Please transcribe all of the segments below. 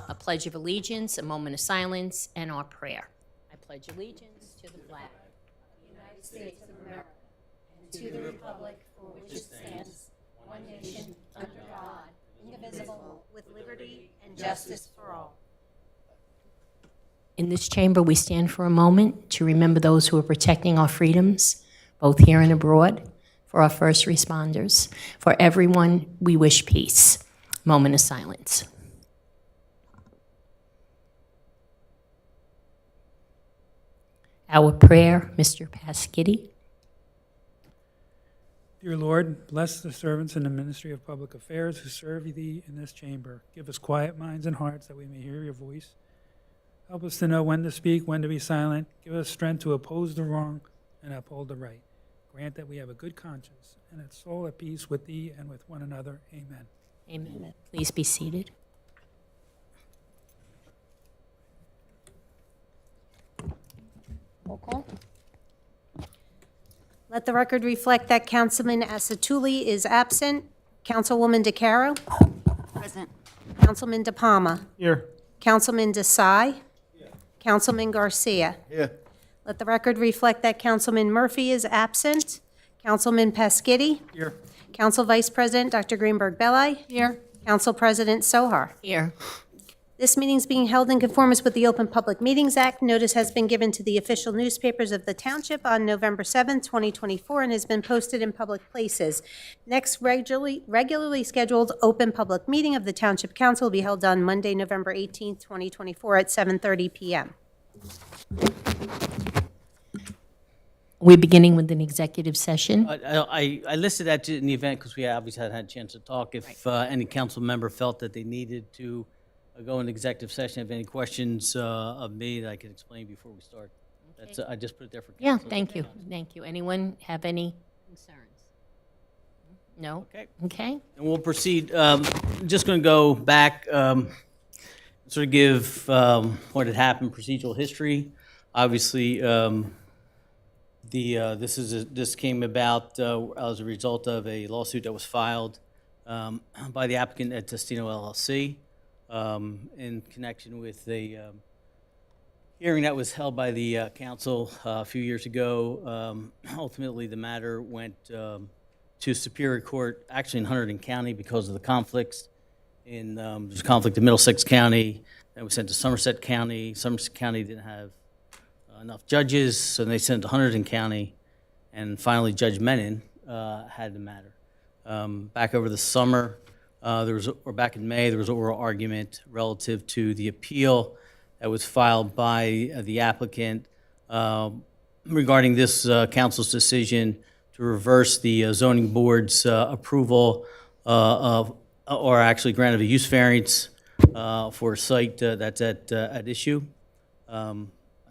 a pledge of allegiance, a moment of silence, and our prayer. I pledge allegiance to the flag of the United States of America and to the republic for which it stands, one nation, under God, indivisible, with liberty and justice for all. In this chamber, we stand for a moment to remember those who are protecting our freedoms, both here and abroad, for our first responders. For everyone, we wish peace. Moment of silence. Our prayer, Mr. Pasquini. Dear Lord, bless the servants in the Ministry of Public Affairs who serve Thee in this chamber. Give us quiet minds and hearts that we may hear Your voice. Help us to know when to speak, when to be silent. Give us strength to oppose the wrong and uphold the right. Grant that we have a good conscience and a soul at peace with Thee and with one another. Amen. Amen. Please be seated. Roll call. Let the record reflect that Councilman Asatuli is absent. Councilwoman DeCaro? Present. Councilman De Palma? Here. Councilman Desai? Councilman Garcia? Here. Let the record reflect that Councilman Murphy is absent. Councilman Pasquini? Here. Council Vice President Dr. Greenberg Belli? Here. Council President Sohar? Here. This meeting is being held in conformance with the Open Public Meetings Act. Notice has been given to the official newspapers of the Township on November 7, 2024, and has been posted in public places. Next regularly scheduled open public meeting of the Township Council will be held on Monday, November 18, 2024, at 7:30 p.m. We're beginning with an executive session. I listed that in the event because we obviously hadn't had a chance to talk. If any council member felt that they needed to go into executive session, have any questions of me that I could explain before we start. That's I just put it there for Yeah, council. thank you. Thank you. Anyone have any concerns? No? Okay. Okay. And we'll proceed. Just going to go back, sort of give what had happened, procedural history. Obviously, this came about as a result of a lawsuit that was filed by the applicant at Testino LLC in connection with a hearing that was held by the council a few years ago. Ultimately, the matter went to Superior Court, actually in Hunterdon County, because of the conflicts. There's a conflict in Middlesex County that was sent to Somerset County. Somerset County didn't have enough judges, so they sent it to Hunterdon County, and finally Judge Menon had the matter. Back over the summer, or back in May, there was an oral argument relative to the appeal that was filed by the applicant regarding this council's decision to reverse the zoning board's approval or actually grant of a use variance for a site that's at issue.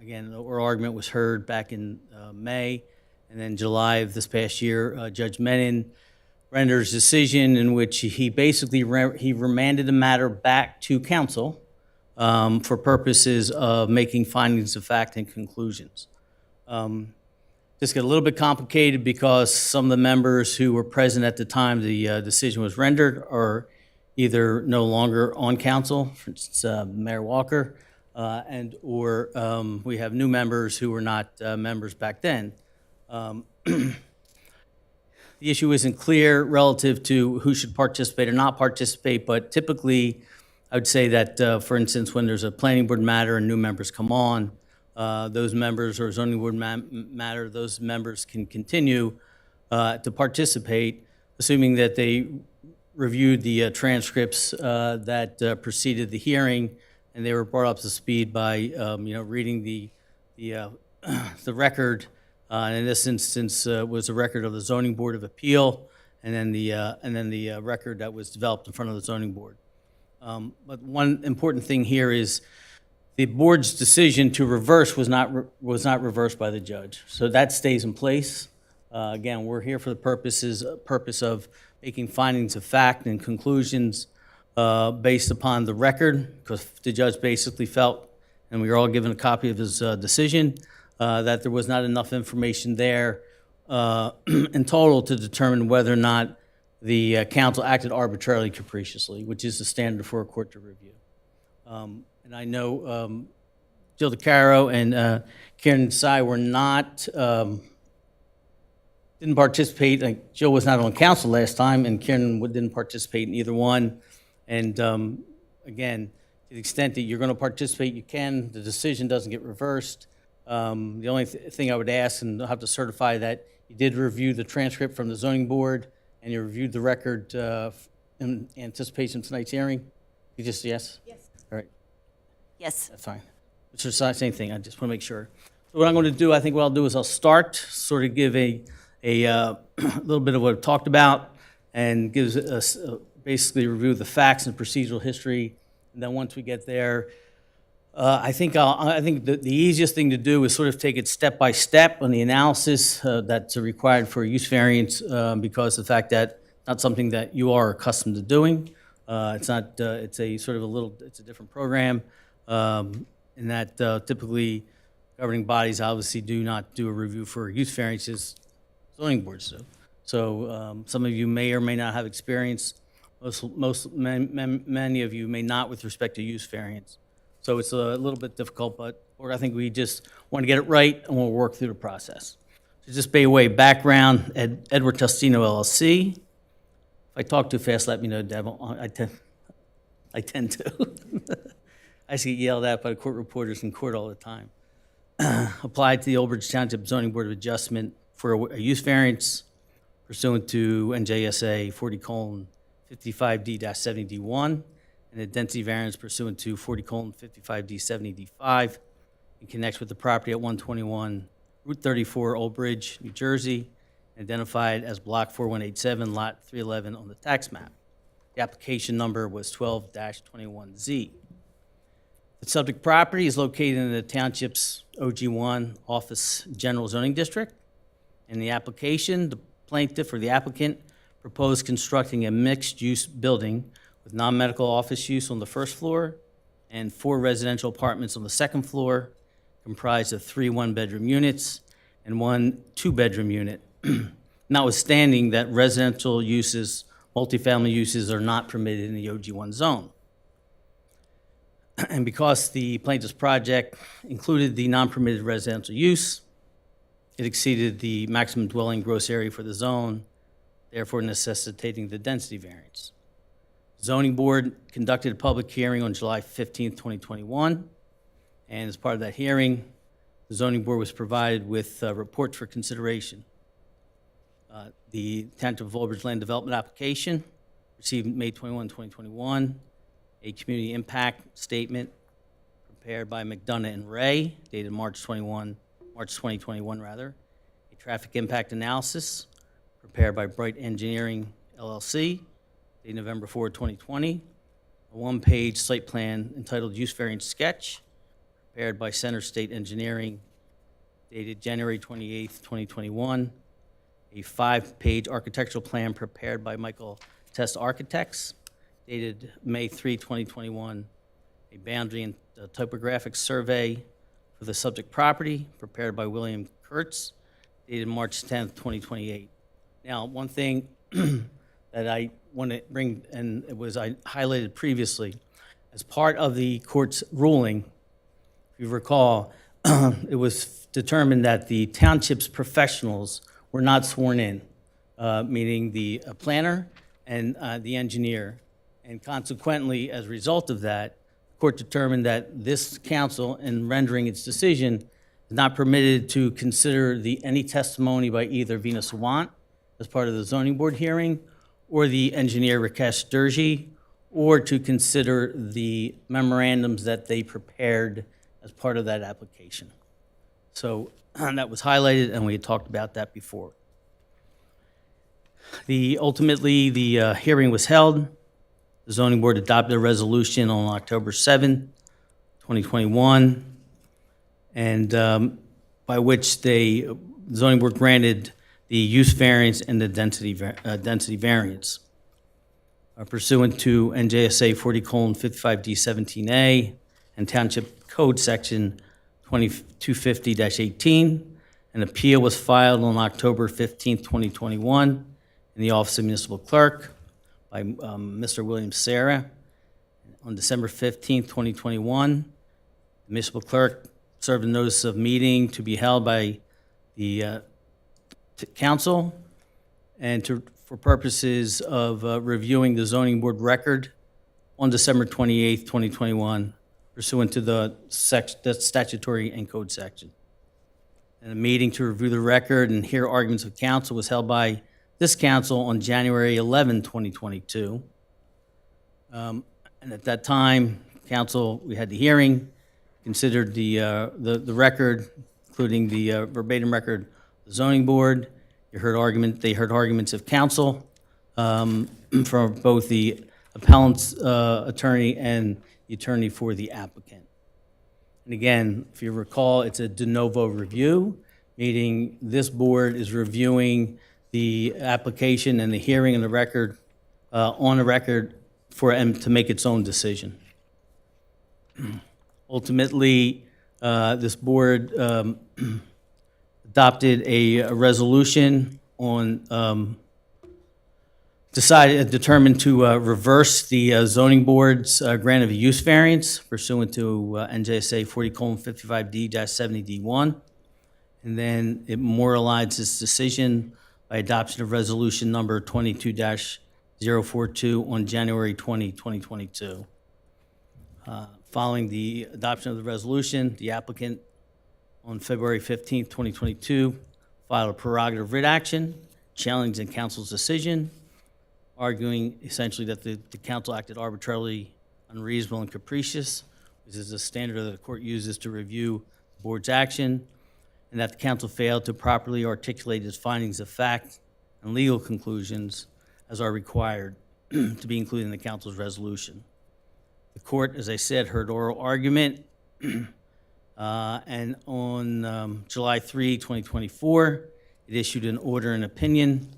Again, the oral argument was heard back in May, and then July of this past year, Judge Menon renders a decision in which he basically he remanded the matter back to council for purposes of making findings of fact and conclusions. This got a little bit complicated because some of the members who were present at the time the decision was rendered are either no longer on council, for instance, Mayor Walker, or we have new members who were not members back then. The issue isn't clear relative to who should participate or not participate, but typically I would say that, for instance, when there's a planning board matter and new members come on, those members, or zoning board matter, those members can continue to participate, assuming that they reviewed the transcripts that preceded the hearing, and they were brought up to speed by reading the record. And in this instance, was a record of the Zoning Board of Appeal, and then the record that was developed in front of the Zoning Board. But one important thing here is the board's decision to reverse was not reversed by the judge, so that stays in place. Again, we're here for the purpose of making findings of fact and conclusions based upon the record, because the judge basically felt, and we were all given a copy of his decision, that there was not enough information there in total to determine whether or not the council acted arbitrarily capriciously, which is the standard for a court to review. And I know Jill DeCaro and Karen Tsai were not, didn't participate. Like Jill was not on council last time, and Karen didn't participate in either one. And again, to the extent that you're going to participate, you can. The decision doesn't get reversed. The only thing I would ask, and I'll have to certify that you did review the transcript from the zoning board, and you reviewed the record in anticipation of tonight's hearing. You just, yes? Yes. All right. Yes. That's fine. It's the same thing. I just want to make sure. So what I'm going to do, I think what I'll do is I'll start, sort of give a little bit of what I've talked about, and gives us basically review the facts and procedural history. And then once we get there, I think the easiest thing to do is sort of take it step by step on the analysis that's required for a use variance, because the fact that not something that you are accustomed to doing. It's not. It's a sort of it's a different program, in that typically governing bodies obviously do not do a review for use variances. Zoning boards do. So some of you may or may not have experience. Many of you may not with respect to use variance. So it's a little bit difficult, but I think we just want to get it right, and we'll work through the process. So just by way of background, Edward Tostino LLC. If I talk too fast, let me know, Deb. I tend to. I used to get yelled at by the court reporters in court all the time. Applied to the Old Bridge Township Zoning Board of Adjustment for a use variance pursuant to NJSA 40:55D-70D1, and a density variance pursuant to 40:55D-70D5 in connection with the property at 121 Route 34, Old Bridge, New Jersey, identified as Block 4187, Lot 311 on the tax map. The application number was 12-21Z. The subject property is located in the Township's OG1 Office General Zoning District. In the application, the plaintiff or the applicant proposed constructing a mixed-use building with non-medical office use on the first floor and 4 residential apartments on the second floor, comprised of 3 one-bedroom units and 1 two-bedroom unit. Notwithstanding that residential uses, multifamily uses are not permitted in the OG1 zone. And because the plaintiff's project included the non-permitted residential use, it exceeded the maximum dwelling gross area for the zone, therefore necessitating the density variance. Zoning Board conducted a public hearing on July 15, 2021, and as part of that hearing, the Zoning Board was provided with reports for consideration. The Township of Old Bridge Land Development application received May 21, 2021, a community impact statement prepared by McDonough and Ray, dated March 2021, a traffic impact analysis prepared by Bright Engineering LLC, dated November 4, 2020, a one-page site plan entitled Use Variance Sketch prepared by Center State Engineering, dated January 28, 2021, a 5-page architectural plan prepared by Michael Test Architects, dated May 3, 2021, a boundary and topographic survey for the subject property prepared by William Kurtz, dated March 10, 2028. Now, one thing that I want to bring, and I highlighted previously, as part of the court's ruling, if you recall, it was determined that the township's professionals were not sworn in, meaning the planner and the engineer. And consequently, as a result of that, the court determined that this council, in rendering its decision, is not permitted to consider any testimony by either Venus Sawant as part of the zoning board hearing, or the engineer Rakesh Durji, or to consider the memorandums that they prepared as part of that application. So that was highlighted, and we had talked about that before. Ultimately, the hearing was held. The zoning board adopted a resolution on October 7, 2021, and by which the zoning board granted the use variance and the density variance. Pursuant to NJSA 40:55D17A and Township Code Section 2250-18, an appeal was filed on October 15, 2021, in the Office of Municipal Clerk by Mr. William Serra, on December 15th, 2021. The municipal clerk served a notice of meeting to be held by the council and for purposes of reviewing the zoning board record on December 28th, 2021, pursuant to the statutory and code section. And a meeting to review the record and hear arguments of council was held by this council on January 11, 2022. And at that time, council, we had the hearing, considered the record, including the verbatim record of the zoning board. They heard arguments of counsel from both the appellant's attorney and the attorney for the applicant. And again, if you recall, it's a de novo review, meaning this board is reviewing the application and the hearing and the record on the record for M to make its own decision. Ultimately, this board adopted a resolution on determined to reverse the zoning board's grant of a use variance pursuant to NJSA 40:55D-70D1. And then it memorialized its decision by adoption of resolution number 22-042 on January 20, 2022. Following the adoption of the resolution, the applicant on February 15, 2022, filed a prerogative writ action challenging council's decision, arguing essentially that the council acted arbitrarily, unreasonable, and capricious, which is a standard that the court uses to review the board's action, and that the council failed to properly articulate its findings of fact and legal conclusions as are required to be included in the council's resolution. The court, as I said, heard oral argument, and on July 3, 2024, it issued an order and opinion,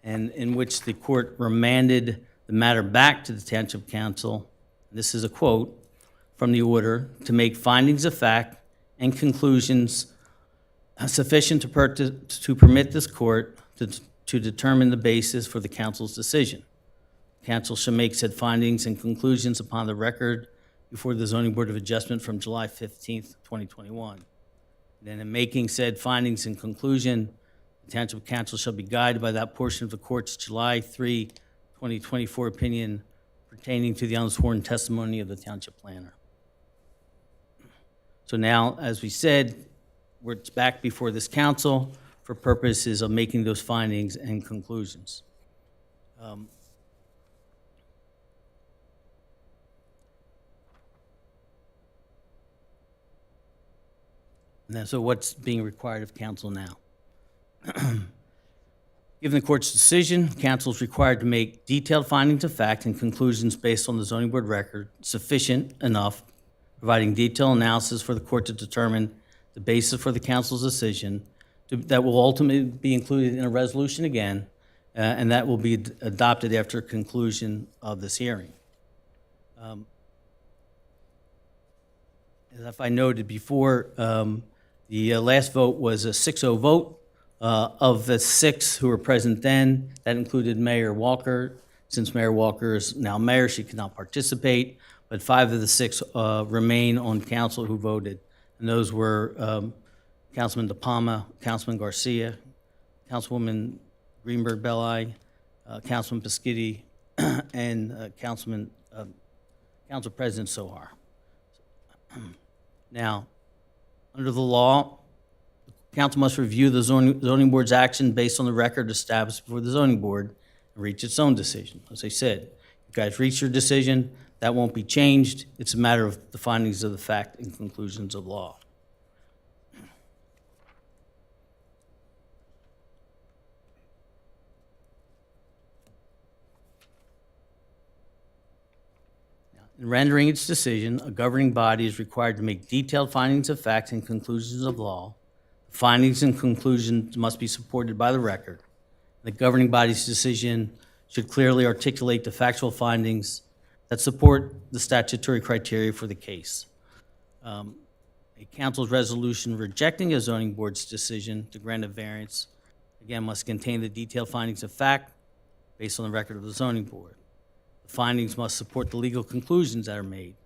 and in which the court remanded the matter back to the Township Council. This is a quote from the order: to make findings of fact and conclusions sufficient to permit this court to determine the basis for the council's decision. Council shall make said findings and conclusions upon the record before the Zoning Board of Adjustment from July 15th, 2021. Then in making said findings and conclusion, the Township Council shall be guided by that portion of the court's July 3, 2024 opinion pertaining to the unsworn testimony of the township planner. So now, as we said, it's back before this council for purposes of making those findings and conclusions. So what's being required of council now? Given the court's decision, council is required to make detailed findings of fact and conclusions based on the zoning board record, sufficient enough, providing detailed analysis for the court to determine the basis for the council's decision that will ultimately be included in a resolution again, and that will be adopted after conclusion of this hearing. As I noted before, the last vote was a 6-0 vote. Of the 6 who were present then, that included Mayor Walker. Since Mayor Walker is now mayor, she could not participate, but 5 of the 6 remain on council who voted. And those were Councilman De Palma, Councilman Garcia, Councilwoman Greenberg-Belli, Councilman Pescitti, and Council President Sohar. Now, under the law, the council must review the zoning board's action based on the record established before the zoning board and reach its own decision. As I said, you guys reach your decision, that won't be changed. It's a matter of the findings of the fact and conclusions of law. In rendering its decision, a governing body is required to make detailed findings of facts and conclusions of law. The findings and conclusions must be supported by the record. The governing body's decision should clearly articulate the factual findings that support the statutory criteria for the case. A council's resolution rejecting a zoning board's decision to grant a variance, again, must contain the detailed findings of fact based on the record of the zoning board. The Findings must support the legal conclusions that are made.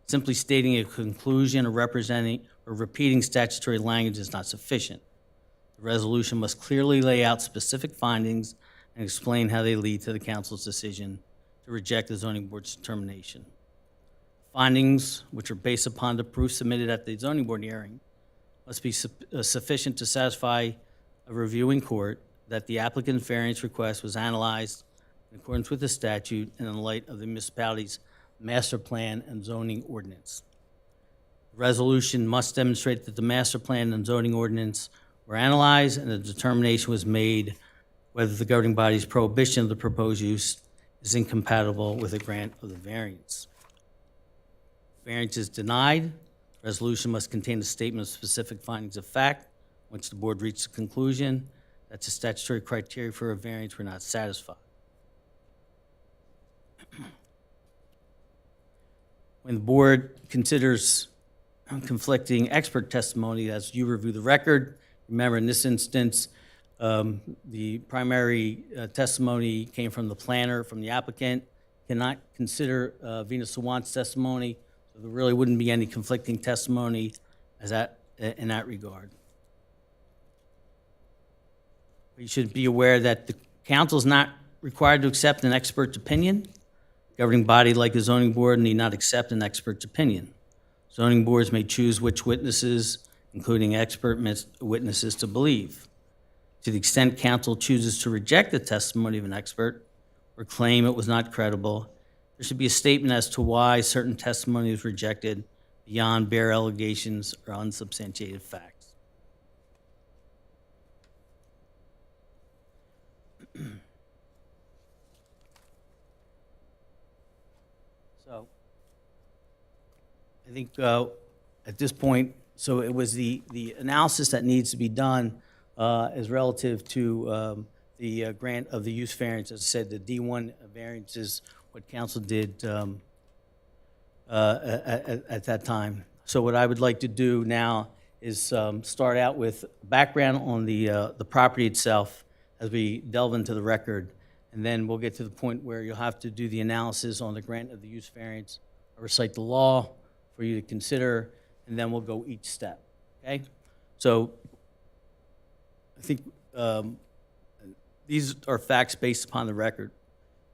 Simply stating a conclusion or representing or repeating statutory language is not sufficient. The resolution must clearly lay out specific findings and explain how they lead to the council's decision to reject the zoning board's determination. Findings, which are based upon the proof submitted at the zoning board hearing, must be sufficient to satisfy a reviewing court that the applicant's variance request was analyzed in accordance with the statute and in light of the municipality's master plan and zoning ordinance. The resolution must demonstrate that the master plan and zoning ordinance were analyzed and a determination was made whether the governing body's prohibition of the proposed use is incompatible with a grant of the variance. Variance is denied. Resolution must contain a statement of specific findings of fact, once the board reached the conclusion that the statutory criteria for a variance were not satisfied. When the board considers conflicting expert testimony, as you review the record, remember in this instance, the primary testimony came from the planner, from the applicant, cannot consider Venus Sawant's testimony, so there really wouldn't be any conflicting testimony in that regard. You should be aware that the council is not required to accept an expert's opinion. Governing body like the zoning board need not accept an expert's opinion. Zoning boards may choose which witnesses, including expert witnesses, to believe. To the extent council chooses to reject the testimony of an expert or claim it was not credible, there should be a statement as to why certain testimony is rejected beyond bare allegations or unsubstantiated facts. So, I think at this point, so it was the analysis that needs to be done is relative to the grant of the use variance. As I said, the D1 variance is what council did at that time. So what I would like to do now is start out with background on the property itself as we delve into the record, and then we'll get to the point where you'll have to do the analysis on the grant of the use variance, or recite the law for you to consider, and then we'll go each step, okay? So I think these are facts based upon the record.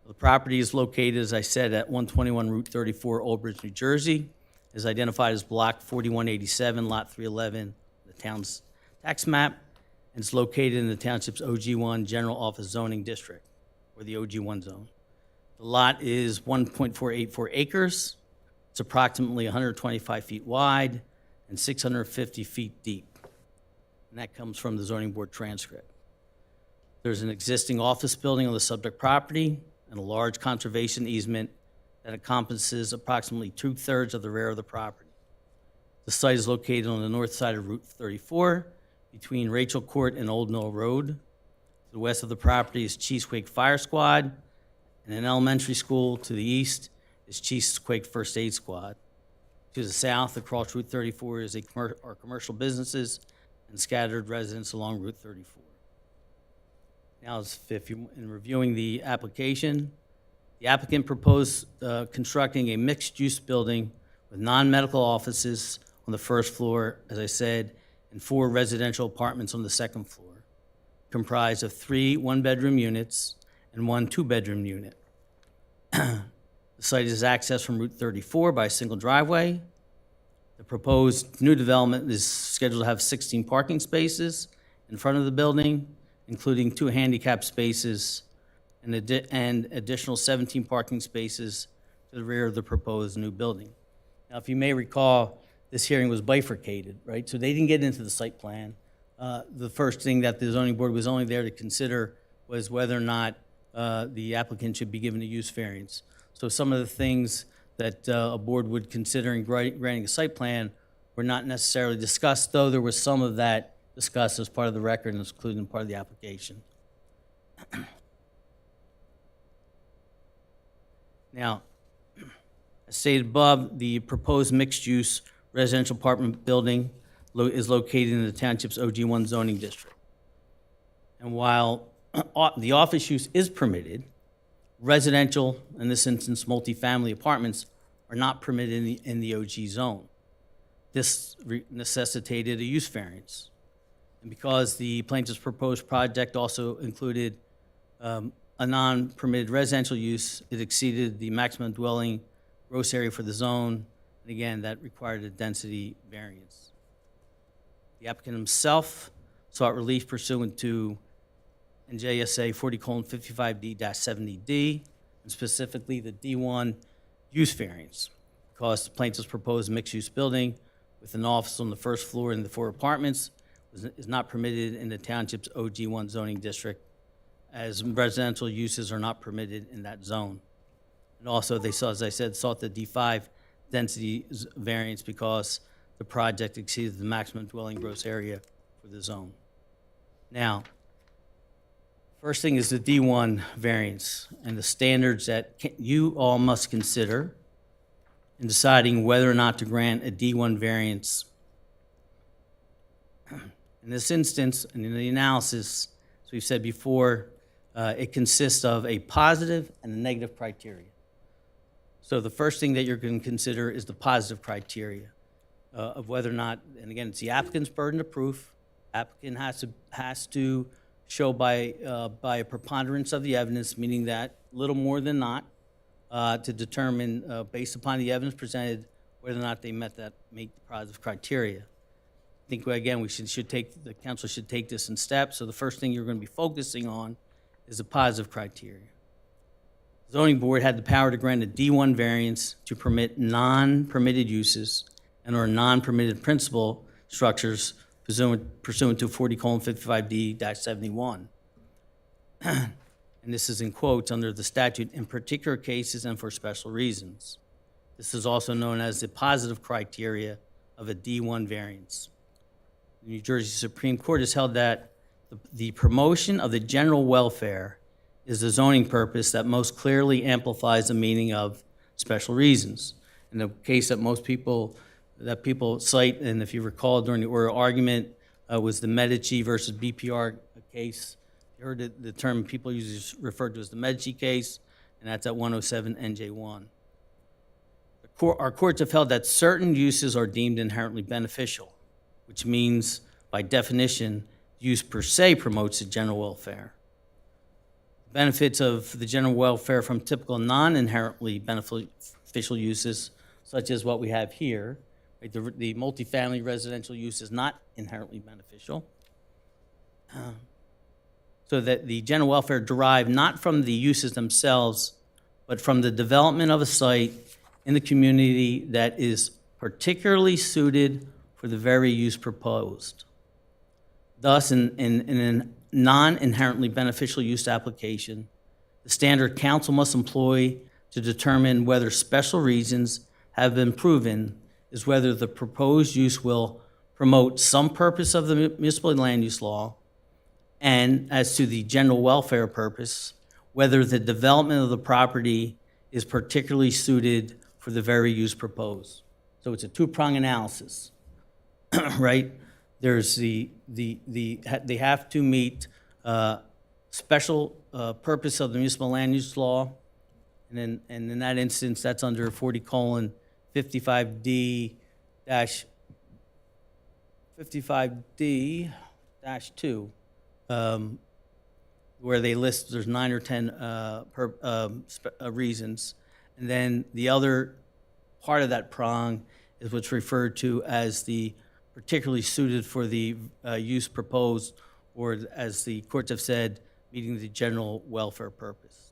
The property is located, as I said, at 121 Route 34, Old Bridge, New Jersey. It is identified as Block 4187, Lot 311, the town's tax map, and it's located in the township's OG1 General Office Zoning District, or the OG1 zone. The lot is 1.484 acres. It's approximately 125 feet wide and 650 feet deep. And that comes from the zoning board transcript. There's an existing office building on the subject property and a large conservation easement that encompasses approximately 2/3 of the rear of the property. The site is located on the north side of Route 34 between Rachel Court and Old Mill Road. To the west of the property is Cheesequake Fire Squad, and an elementary school. To the east is Cheesequake First Aid Squad. To the south, across Route 34, are commercial businesses and scattered residents along Route 34. Now, if you're in reviewing the application, the applicant proposed constructing a mixed-use building with non-medical offices on the first floor, as I said, and 4 residential apartments on the second floor, comprised of 3 one-bedroom units and 1 two-bedroom unit. The site is accessed from Route 34 by a single driveway. The proposed new development is scheduled to have 16 parking spaces in front of the building, including 2 handicap spaces and additional 17 parking spaces to the rear of the proposed new building. Now, if you may recall, this hearing was bifurcated, right? So they didn't get into the site plan. The first thing that the zoning board was only there to consider was whether or not the applicant should be given a use variance. So some of the things that a board would consider in granting a site plan were not necessarily discussed, though there was some of that discussed as part of the record and included part of the application. Now, as stated above, the proposed mixed-use residential apartment building is located in the township's OG1 zoning district. And while the office use is permitted, Residential, in this instance, multifamily apartments, are not permitted in the OG zone. This necessitated a use variance. And because the plaintiff's proposed project also included a non-permitted residential use, it exceeded the maximum dwelling gross area for the zone. And again, that required a density variance. The applicant himself sought relief pursuant to NJSA 40:55D-70D, and specifically the D1 use variance, because the plaintiff's proposed mixed-use building with an office on the first floor and the 4 apartments is not permitted in the township's OG1 zoning district, as residential uses are not permitted in that zone. And also, they saw, as I said, sought the D5 density variance because the project exceeded the maximum dwelling gross area for the zone. Now, first thing is the D1 variance and the standards that you all must consider in deciding whether or not to grant a D1 variance. In this instance, and in the analysis, as we've said before, it consists of a positive and a negative criteria. So the first thing that you're going to consider is the positive criteria of whether or not, and again, it's the applicant's burden of proof. Applicant has to show by a preponderance of the evidence, meaning that little more than not, to determine based upon the evidence presented whether or not they meet the positive criteria. I think again the council should take this in steps. So the first thing you're going to be focusing on is the positive criteria. The zoning board had the power to grant a D1 variance to permit non-permitted uses and or non-permitted principal structures pursuant to 40:55D-71. And this is in quotes under the statute, in particular cases and for special reasons. This is also known as the positive criteria of a D1 variance. The New Jersey Supreme Court has held that the promotion of the general welfare is the zoning purpose that most clearly amplifies the meaning of special reasons. In the case that people cite, and if you recall during the oral argument, was the Medici versus BPR case. You heard the term people usually refer to as the Medici case, and that's at 107 NJ1. Our courts have held that certain uses are deemed inherently beneficial, which means, by definition, use per se promotes the general welfare. Benefits of the general welfare from typical non-inherently beneficial uses, such as what we have here. Right, the multifamily residential use is not inherently beneficial. So that the general welfare derived not from the uses themselves, but from the development of a site in the community that is particularly suited for the very use proposed. Thus, in a non-inherently beneficial use application, the standard council must employ to determine whether special reasons have been proven is whether the proposed use will promote some purpose of the municipal land use law, and as to the general welfare purpose, whether the development of the property is particularly suited for the very use proposed. So it's a two-prong analysis, right? There's they have to meet special purpose of the municipal land use law, and in that instance, that's under 40:55D-2, where they list there's 9 or 10 reasons, and then the other part of that prong is what's referred to as the particularly suited for the use proposed, or as the courts have said, meeting the general welfare purpose.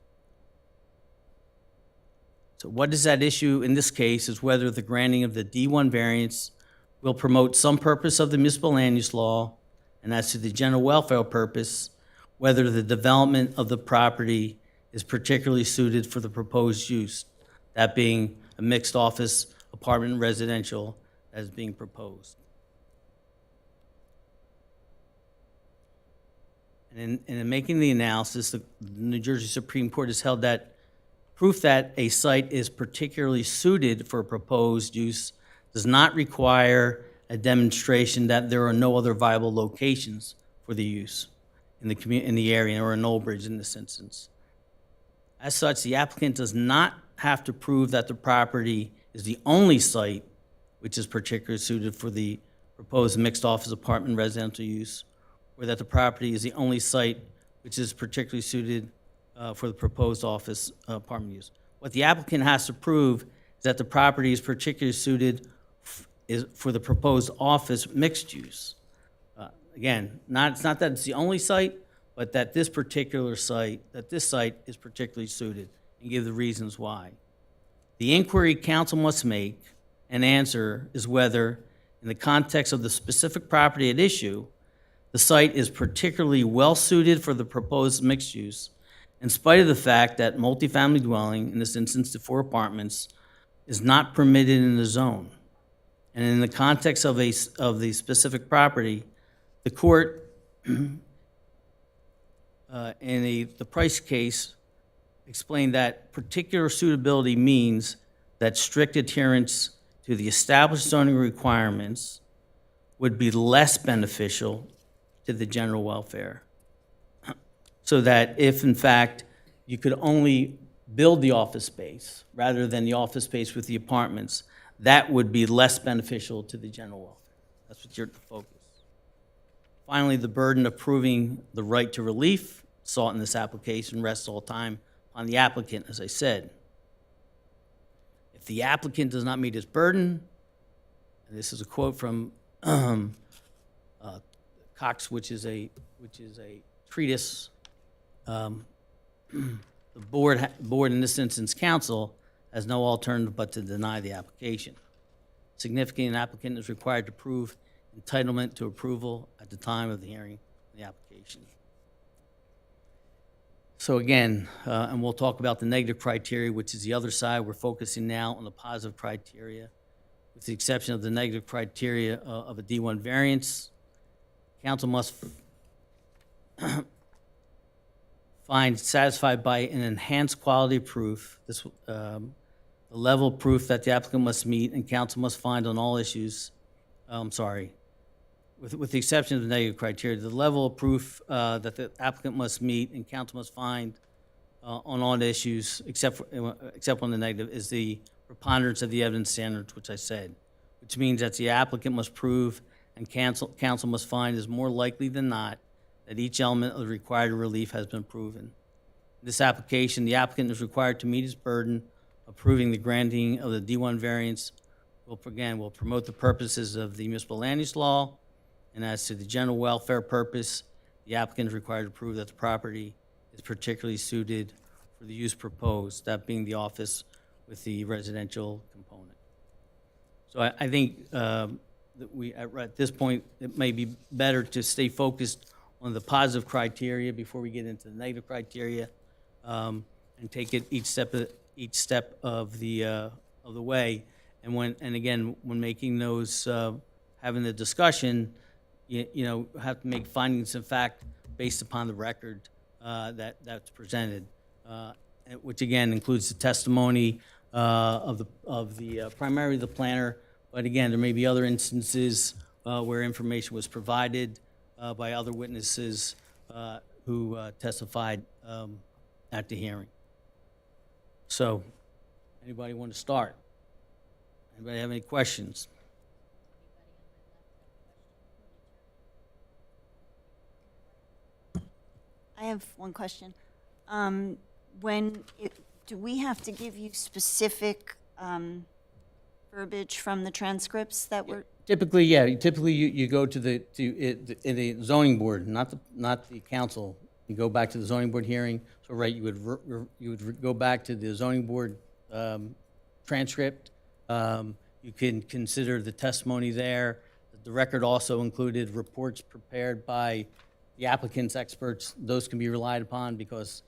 So what is at issue in this case is whether the granting of the D1 variance will promote some purpose of the municipal land use law, and as to the general welfare purpose, whether the development of the property is particularly suited for the proposed use, that being a mixed office, apartment, residential as being proposed. And in making the analysis, the New Jersey Supreme Court has held that proof that a site is particularly suited for proposed use does not require a demonstration that there are no other viable locations for the use in the area, or an old bridge in this instance. As such, the applicant does not have to prove that the property is the only site which is particularly suited for the proposed mixed office apartment residential use, or that the property is the only site which is particularly suited for the proposed office apartment use. What the applicant has to prove is that the property is particularly suited for the proposed office mixed use. Again, it's not that it's the only site, but that this particular site, this site is particularly suited, and give the reasons why. The inquiry council must make and answer is whether, in the context of the specific property at issue, the site is particularly well-suited for the proposed mixed use, in spite of the fact that multifamily dwelling, in this instance the 4 apartments, is not permitted in the zone. And in the context of the specific property, the court, in the Price case, explained that particular suitability means that strict adherence to the established zoning requirements would be less beneficial to the general welfare. So that if, in fact, you could only build the office space rather than the office space with the apartments, that would be less beneficial to the general welfare. That's what you're to focus. Finally, the burden of proving the right to relief sought in this application rests all time on the applicant, as I said. If the applicant does not meet his burden, and this is a quote from Cox, which is a treatise, the board, in this instance council, has no alternative but to deny the application. Significantly, an applicant is required to prove entitlement to approval at the time of the hearing of the application. So again, and we'll talk about the negative criteria, which is the other side. We're focusing now on the positive criteria. With the exception of the negative criteria of a D1 variance, council must find satisfied by an enhanced quality of proof, the level of proof that the applicant must meet, and council must find on all issues, with the exception of the negative criteria, the level of proof that the applicant must meet and council must find on all issues, except on the negative, is the preponderance of the evidence standards, which I said, which means that the applicant must prove and council must find is more likely than not that each element of the required relief has been proven. In this application, the applicant is required to meet his burden of proving the granting of the D1 variance will promote the purposes of the municipal land use law, and as to the general welfare purpose, the applicant is required to prove that the property is particularly suited for the use proposed, that being the office with the residential component. So I think that at this point, it may be better to stay focused on the positive criteria before we get into the negative criteria, and take it each step of the way. And again, when making those, having the discussion, you have to make findings of fact based upon the record that's presented, which again includes the testimony of the primarily the planner, but again there may be other instances where information was provided by other witnesses who testified at the hearing. So, anybody want to start? Anybody have any questions? I have one question. Do we have to give you specific verbiage from the transcripts that were? Typically, yeah. Typically, you go to the zoning board, not the council. You go back to the zoning board hearing. So, right, you would go back to the zoning board transcript. You can consider the testimony there. The record also included reports prepared by the applicant's experts. Those can be relied upon because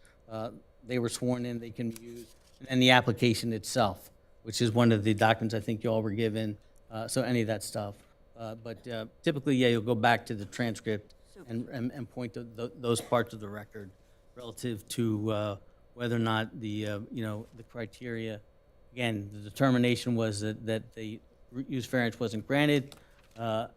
they were sworn in, they can be used. And the application itself, which is one of the documents I think you all were given, so any of that stuff. But typically, yeah, you'll go back to the transcript and point to those parts of the record relative to whether or not the criteria. Again, the determination was that the use variance wasn't granted.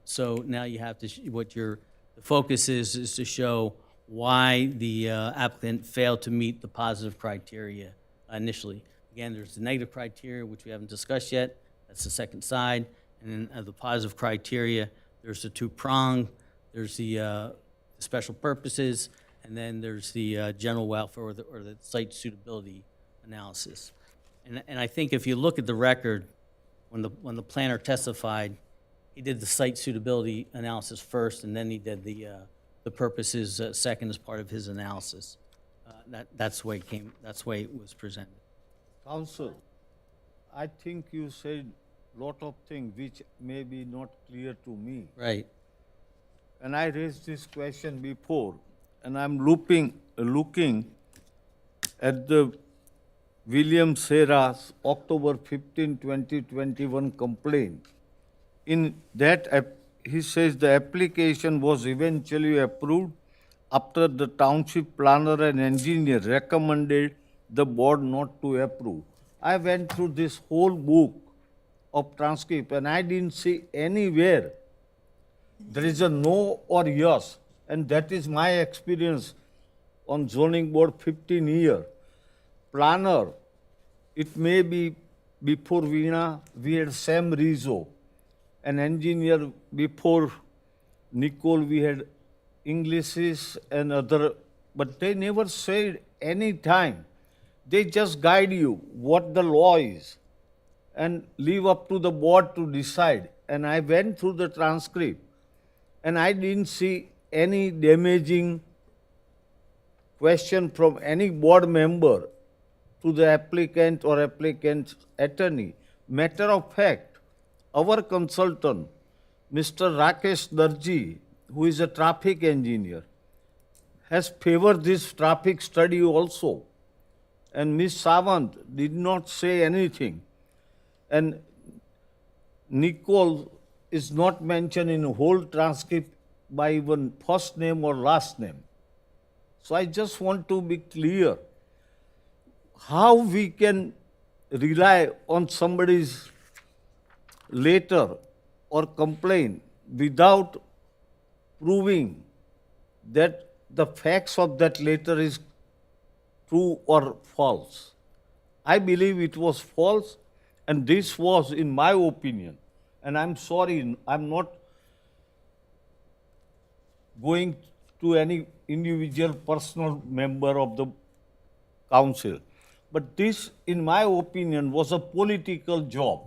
So now you have to the focus is to show why the applicant failed to meet the positive criteria initially. Again, there's the negative criteria, which we haven't discussed yet. That's the second side. And then the positive criteria, there's the two-prong, there's the special purposes, and then there's the general welfare or the site suitability analysis. And I think if you look at the record, when the planner testified, he did the site suitability analysis first, and then he did the purposes second as part of his analysis. That's the way it came. That's the way it was presented. Counsel, I think you said lot of things which may be not clear to me. Right. And I raised this question before, and I'm looking at the William Serra's October 15, 2021 complaint. In that, he says the application was eventually approved after the township planner and engineer recommended the board not to approve. I went through this whole book of transcript and I didn't see anywhere there is a no or yes, and that is my experience on zoning board 15 years. Planner, it may be before Veena, we had Sam Rizzo. An engineer before Nicole, we had Englishes and other, but they never said any time. They just guide you what the law is and leave up to the board to decide. And I went through the transcript and I didn't see any damaging question from any board member to the applicant or applicant's attorney. Matter of fact, our consultant, Mr. Rakesh Darji, who is a traffic engineer, has favored this traffic study also. And Ms. Sawant did not say anything. And Nicole is not mentioned in the whole transcript by even first name or last name. So I just want to be clear how we can rely on somebody's letter or complaint without proving that the facts of that letter is true or false. I believe it was false, and this was, in my opinion, and I'm sorry, I'm not going to any individual personal member of the council, but this, in my opinion, was a political job.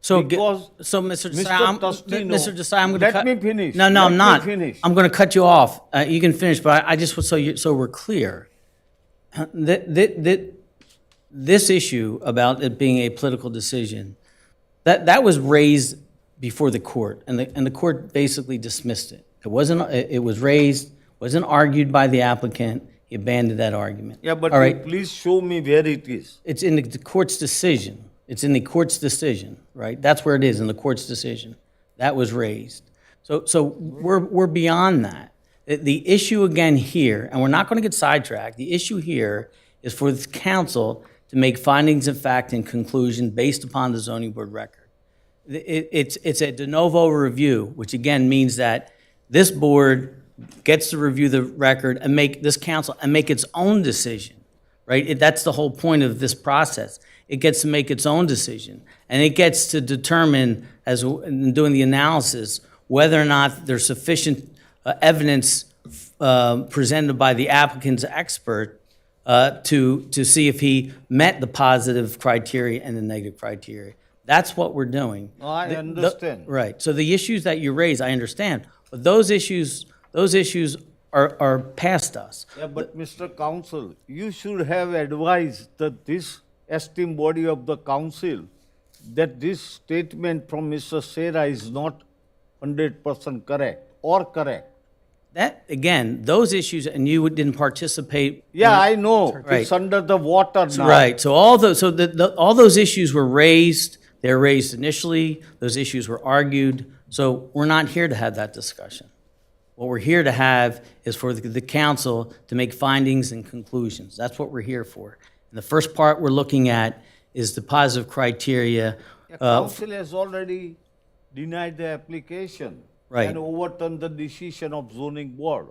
So, Because Mr. Mr. Desai, Tostino, Mr. Desai, I'm going to let cut. me finish. No, Let I'm me not. finish. I'm going to cut you off. You can finish, but I just so we're clear. This issue about it being a political decision, that was raised before the court, and the court basically dismissed it. It wasn't. It was raised, wasn't argued by the applicant. He abandoned that argument. Yeah, but All right. please show me where it is. It's in the court's decision. It's in the court's decision, right? That's where it is, in the court's decision. That was raised. So we're beyond that. The issue again here, and we're not going to get sidetracked, the issue here is for the council to make findings of fact and conclusion based upon the zoning board record. It's a de novo review, which again means that this board gets to review the record and make its own decision, right? That's the whole point of this process. It gets to make its own decision, and it gets to determine, as in doing the analysis, whether or not there's sufficient evidence presented by the applicant's expert to see if he met the positive criteria and the negative criteria. That's what we're doing. I understand. Right. So the issues that you raise, I understand, but those issues are past us. Yeah, but Mr. Counsel, you should have advised that this esteemed body of the council that this statement from Mr. Serra is not 100% correct or correct. That, again, those issues, and you didn't participate. Yeah, I know. Right. It's under the water now. Right. So all those issues were raised. They were raised initially. Those issues were argued. So we're not here to have that discussion. What we're here to have is for the council to make findings and conclusions. That's what we're here for. And the first part we're looking at is the positive criteria. Yeah, council has already denied the application Right. and overturned the decision of zoning board.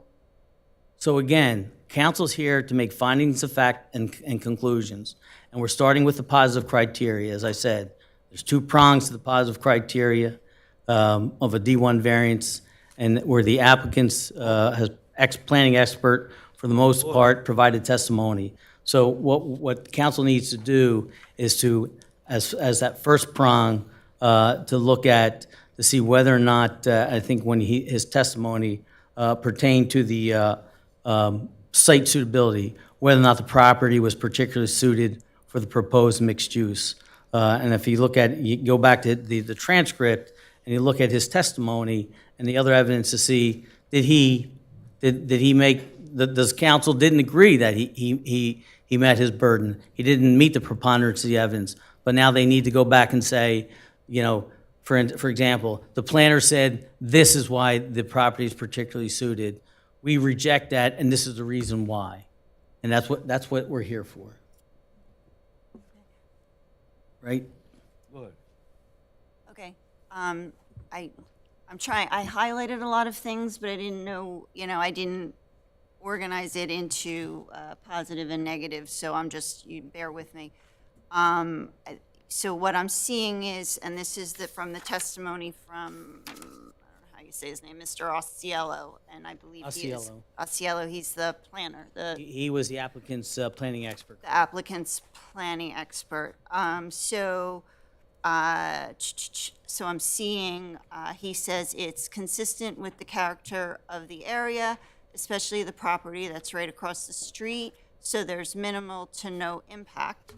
So again, council's here to make findings of fact and conclusions. And we're starting with the positive criteria, as I said. There's two prongs to the positive criteria of a D1 variance, and where the applicant's planning expert, for the most part, provided testimony. So what council needs to do is to, as that first prong, to look at, to see whether or not, I think when his testimony pertained to the site suitability, whether or not the property was particularly suited for the proposed mixed use. And if you look at, you go back to the transcript and you look at his testimony and the other evidence to see, did he make, does council didn't agree that he met his burden. He didn't meet the preponderance of the evidence, but now they need to go back and say, you know, for example, the planner said, this is why the property is particularly suited. We reject that, and this is the reason why. And that's what we're here for. Right? Go ahead. Okay. I'm trying, I highlighted a lot of things, but I didn't know, I didn't organize it into positive and negative, so you bear with me. So what I'm seeing is, and this is from the testimony from, I don't know how you say his name, Mr. Osceola, and I believe he is. Osceola. Osceola, he's the planner, He was the applicant's planning expert. the applicant's planning expert. So I'm seeing, he says it's consistent with the character of the area, especially the property that's right across the street, so there's minimal to no impact.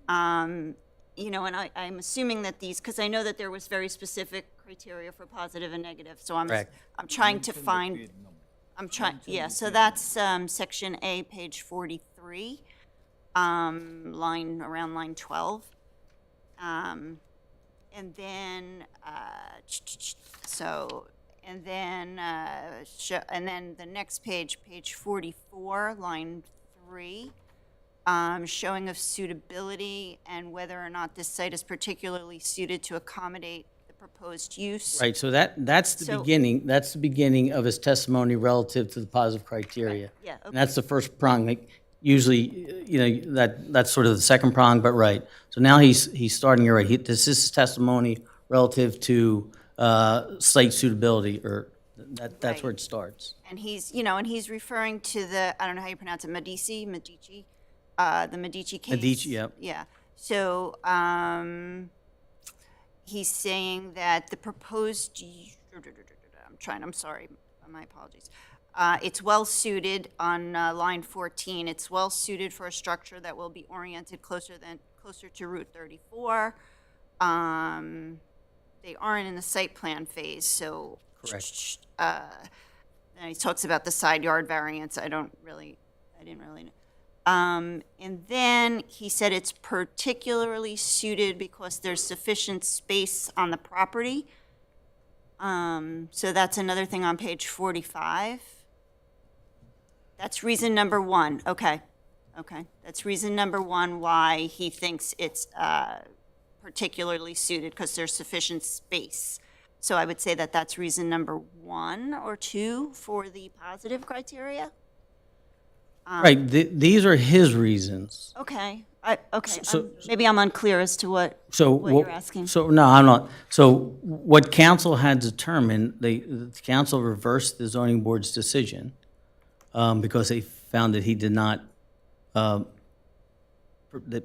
And I'm assuming that because I know that there was very specific criteria for positive and negative, so I'm Correct. trying to find, so that's section A, page 43, around line 12. And then, and then the next page, page 44, line 3, showing of suitability and whether or not this site is particularly suited to accommodate the proposed use. Right, so that's the beginning of his testimony relative to the positive criteria. Right, yeah, And that's the first prong. Like, usually, that's sort of the second prong, but right. So now he's starting here, right. This is his testimony relative to site suitability, or that's where it starts. And he's referring to I don't know how you pronounce it, Medici, the Medici case. Medici, yep. Yeah. So he's saying that the proposed, I'm sorry, my apologies. It's well suited on line 14. It's well suited for a structure that will be oriented closer to Route 34. They aren't in the site plan phase, so. Correct. And he talks about the side yard variance. I didn't really know. And then he said it's particularly suited because there's sufficient space on the property. So that's another thing on page 45. That's reason number one. Okay. That's reason number one why he thinks it's particularly suited, because there's sufficient space. So I would say that that's reason number 1 or 2 for the positive criteria. Right, these are his reasons. Okay. So- Maybe I'm unclear as to what you're asking. So, no, I'm not. So what council had determined, the council reversed the zoning board's decision because they found that he did not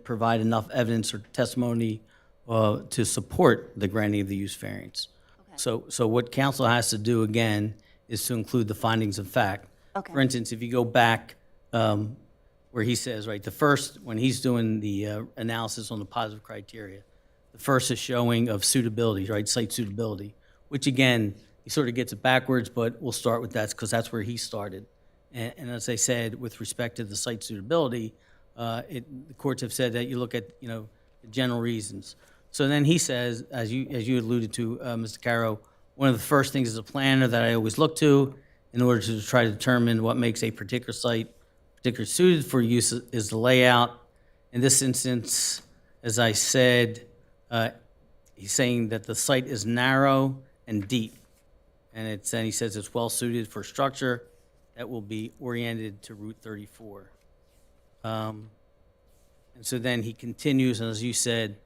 provide enough evidence or testimony to support the granting of the use variance. Okay. So what council has to do, again, is to include the findings of fact. Okay. For instance, if you go back where he says, right, the first, when he's doing the analysis on the positive criteria, the first is showing of suitability, right, site suitability, which again, he sort of gets it backwards, but we'll start with that because that's where he started. And as I said, with respect to the site suitability, the courts have said that you look at, the general reasons. So then he says, as you alluded to, Mr. Caro, one of the first things as a planner that I always look to in order to try to determine what makes a particular site particularly suited for use is the layout. In this instance, as I said, he's saying that the site is narrow and deep. And he says it's well suited for structure that will be oriented to Route 34. And so then he continues, and as you said,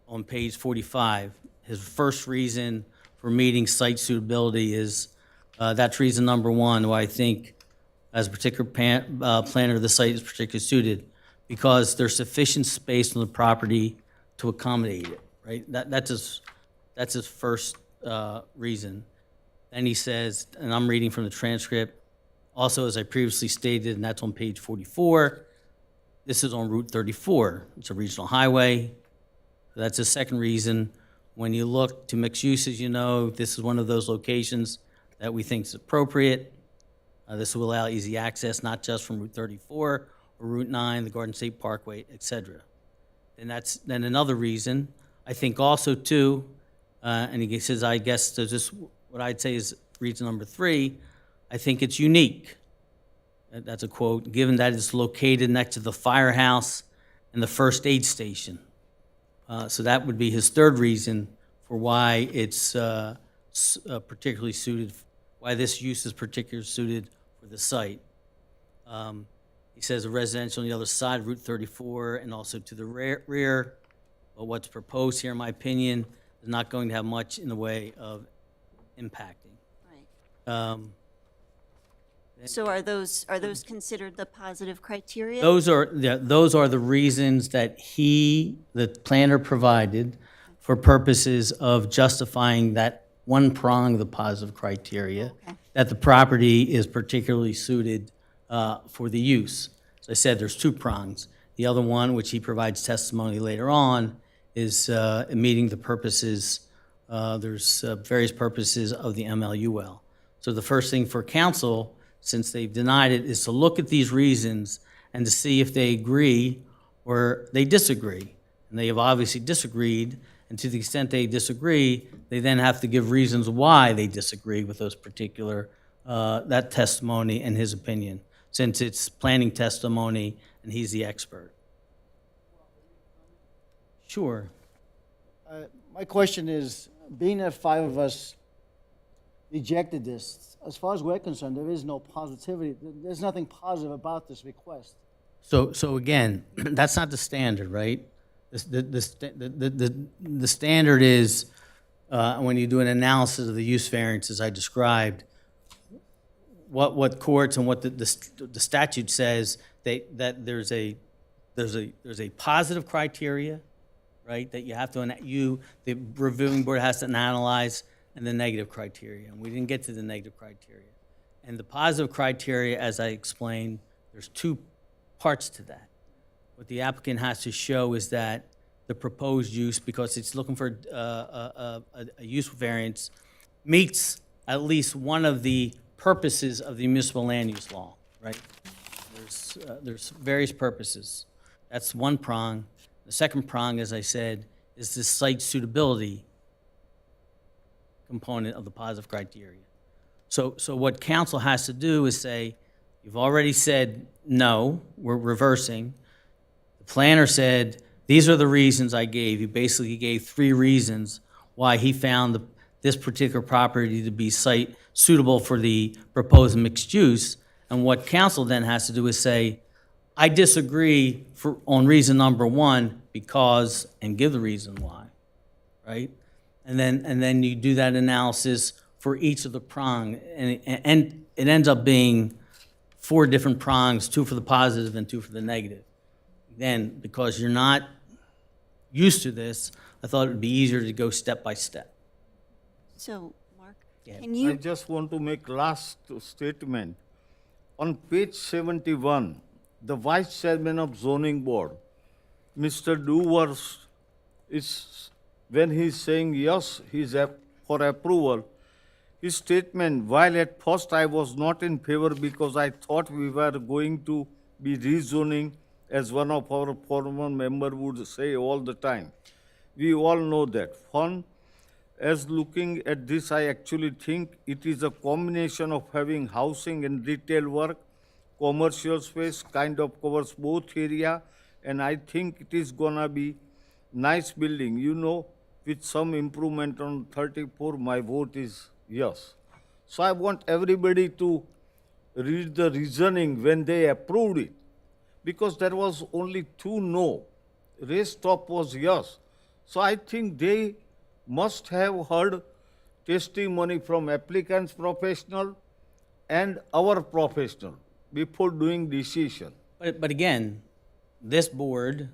on page 45, his first reason for meeting site suitability is, that's reason number one, why I think as a particular planner, the site is particularly suited, because there's sufficient space on the property to accommodate it, right? That's his first reason. Then he says, and I'm reading from the transcript, also, as I previously stated, and that's on page 44, this is on Route 34. It's a regional highway. That's the second reason. When you look to mixed uses, you know, this is one of those locations that we think is appropriate. This will allow easy access, not just from Route 34 or Route 9, the Garden State Parkway, et cetera. And that's then another reason. I think also too, and he says, I guess there's this, what I'd say is reason number three, I think it's unique. That's a quote, given that it's located next to the firehouse and the first aid station. So that would be his third reason for why it's particularly suited, why this use is particularly suited for the site. He says a residential on the other side of Route 34 and also to the rear. But what's proposed here, in my opinion, is not going to have much in the way of impacting. Right. So are those considered the positive criteria? Those are the reasons that the planner provided for purposes of justifying that one prong of the positive criteria, that the property is particularly suited for the use. As I said, there's two prongs. The other one, which he provides testimony later on, is meeting the purposes, there's various purposes of the MLUL. So the first thing for council, since they've denied it, is to look at these reasons and to see if they agree or they disagree. And they have obviously disagreed, and to the extent they disagree, they then have to give reasons why they disagree with those particular, that testimony and his opinion, since it's planning testimony and he's the expert. Sure. My question is, being that five of us rejected this, as far as we're concerned, there is no positivity. There's nothing positive about this request. So again, that's not the standard, right? The standard is, when you do an analysis of the use variances I described, what courts and what the statute says, that there's a positive criteria, right? That you have to, the reviewing board has to analyze, and the negative criteria. And we didn't get to the negative criteria. And the positive criteria, as I explained, there's two parts to that. What the applicant has to show is that the proposed use, because it's looking for a use variance, meets at least one of the purposes of the municipal land use law, right? There's various purposes. That's one prong. The second prong, as I said, is the site suitability component of the positive criteria. So what council has to do is say, you've already said, no, we're reversing. The planner said, these are the reasons I gave. He basically gave three reasons why he found this particular property to be site suitable for the proposed mixed use. And what council then has to do is say, I disagree on reason number one because, and give the reason why, right? And then you do that analysis for each of the prong, and it ends up being 4 different prongs, 2 for the positive and 2 for the negative. Then, because you're not used to this, I thought it would be easier to go step by step. So, Mark, Yeah. can I you, just want to make last statement. On page 71, the Vice Chairman of Zoning Board, Mr. Dewars, is, when he's saying yes, he's for approval, his statement, while at first I was not in favor because I thought we were going to be rezoning, as one of our former member would say all the time. We all know that. One, as looking at this, I actually think it is a combination of having housing and retail work, commercial space, kind of covers both area, and I think it is gonna be nice building, with some improvement on 34, my vote is yes. So I want everybody to read the reasoning when they approved it, because there was only 2 no. Rest of was yes. So I think they must have heard testimony from applicant's professional and our professional before doing decision. But again, this board Yeah,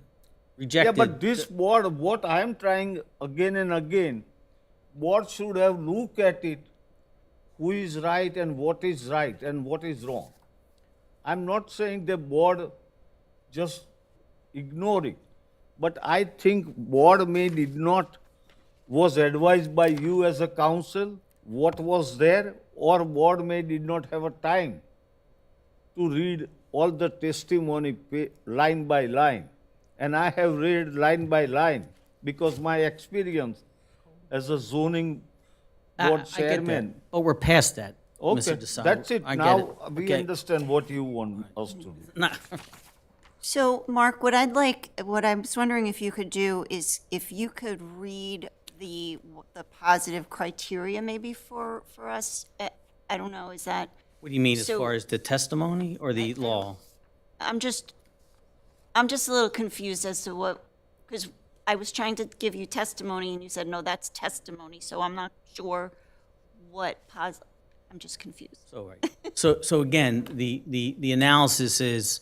rejected. but this board, what I am trying again and again, board should have looked at it, who is right and what is right and what is wrong. I'm not saying the board just ignore it, but I think board may did not, was advised by you as a council, what was there, or board may did not have a time to read all the testimony line by line. And I have read line by line because my experience as a zoning I board get that, chairman. but we're past that, Okay, Mr. Desai. that's it. I get Now it. we Okay. understand what you want us to do. No. So, Mark, what I was wondering if you could do is if you could read the positive criteria maybe for us. I don't know, is that, What do you mean as So- far as the testimony or the law? I'm just a little confused as to what, because I was trying to give you testimony and you said, no, that's testimony, so I'm not sure what I'm just confused. So, right. So again, the analysis is,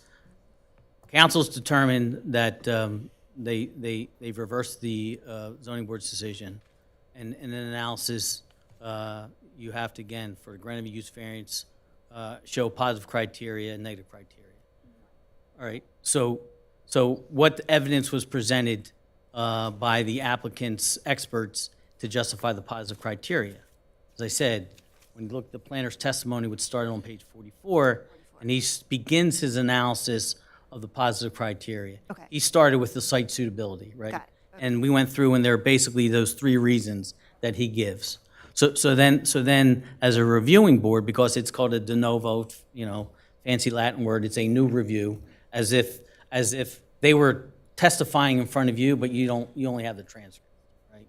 council's determined that they've reversed the zoning board's decision. And in an analysis, you have to, again, for granted use variance, show positive criteria and negative criteria. All right, so what evidence was presented by the applicant's experts to justify the positive criteria? As I said, when you look at the planner's testimony, which started on page 44, and he begins his analysis of the positive criteria. Okay. He started with the site suitability, right? Got it. And we went through, and there are basically those 3 reasons that he gives. So then, as a reviewing board, because it's called a de novo, fancy Latin word, it's a new review, as if they were testifying in front of you, but you only have the transcript, right?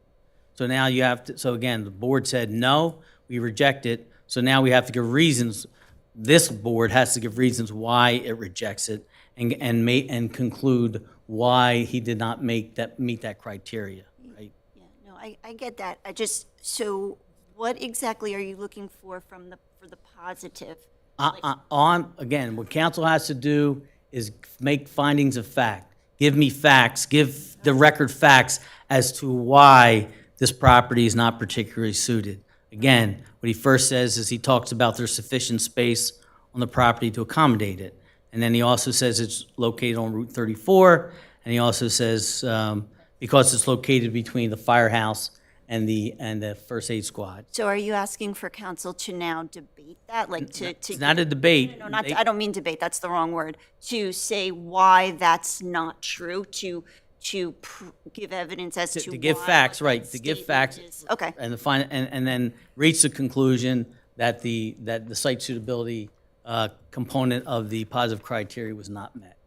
So now you have to, so again, the board said, no, we reject it, so now we have to give reasons, this board has to give reasons why it rejects it, and conclude why he did not meet that criteria, right? Yeah, no, I get that. So what exactly are you looking for for the positive? Again, what council has to do is make findings of fact. Give me facts, give the record facts as to why this property is not particularly suited. Again, what he first says is he talks about there's sufficient space on the property to accommodate it. And then he also says it's located on Route 34, and he also says because it's located between the firehouse and the first aid squad. So are you asking for council to now debate that, like to? It's not a debate. No, not, They- I don't mean debate, that's the wrong word. To say why that's not true, to give evidence as to To give why facts, that right, to give statement facts. is- Okay, And then reach the conclusion that the site suitability component of the positive criteria was not met.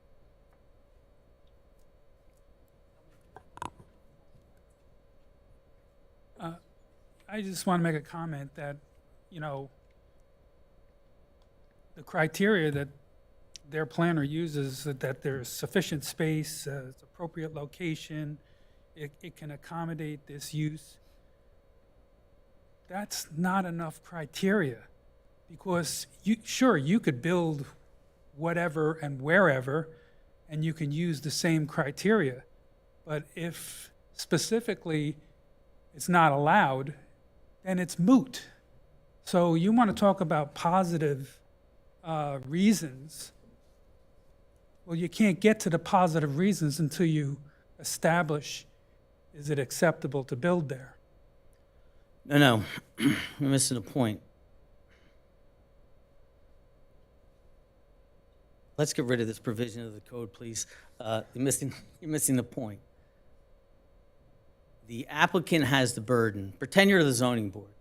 I just want to make a comment that, the criteria that their planner uses, that there's sufficient space, it's appropriate location, it can accommodate this use. That's not enough criteria, because you could build whatever and wherever, and you can use the same criteria. But if specifically it's not allowed, then it's moot. So you want to talk about positive reasons. Well, you can't get to the positive reasons until you establish, is it acceptable to build there? No, you're missing the point. Let's get rid of this provision of the code, please. You're missing the point. The applicant has the burden, pretend you're the zoning board.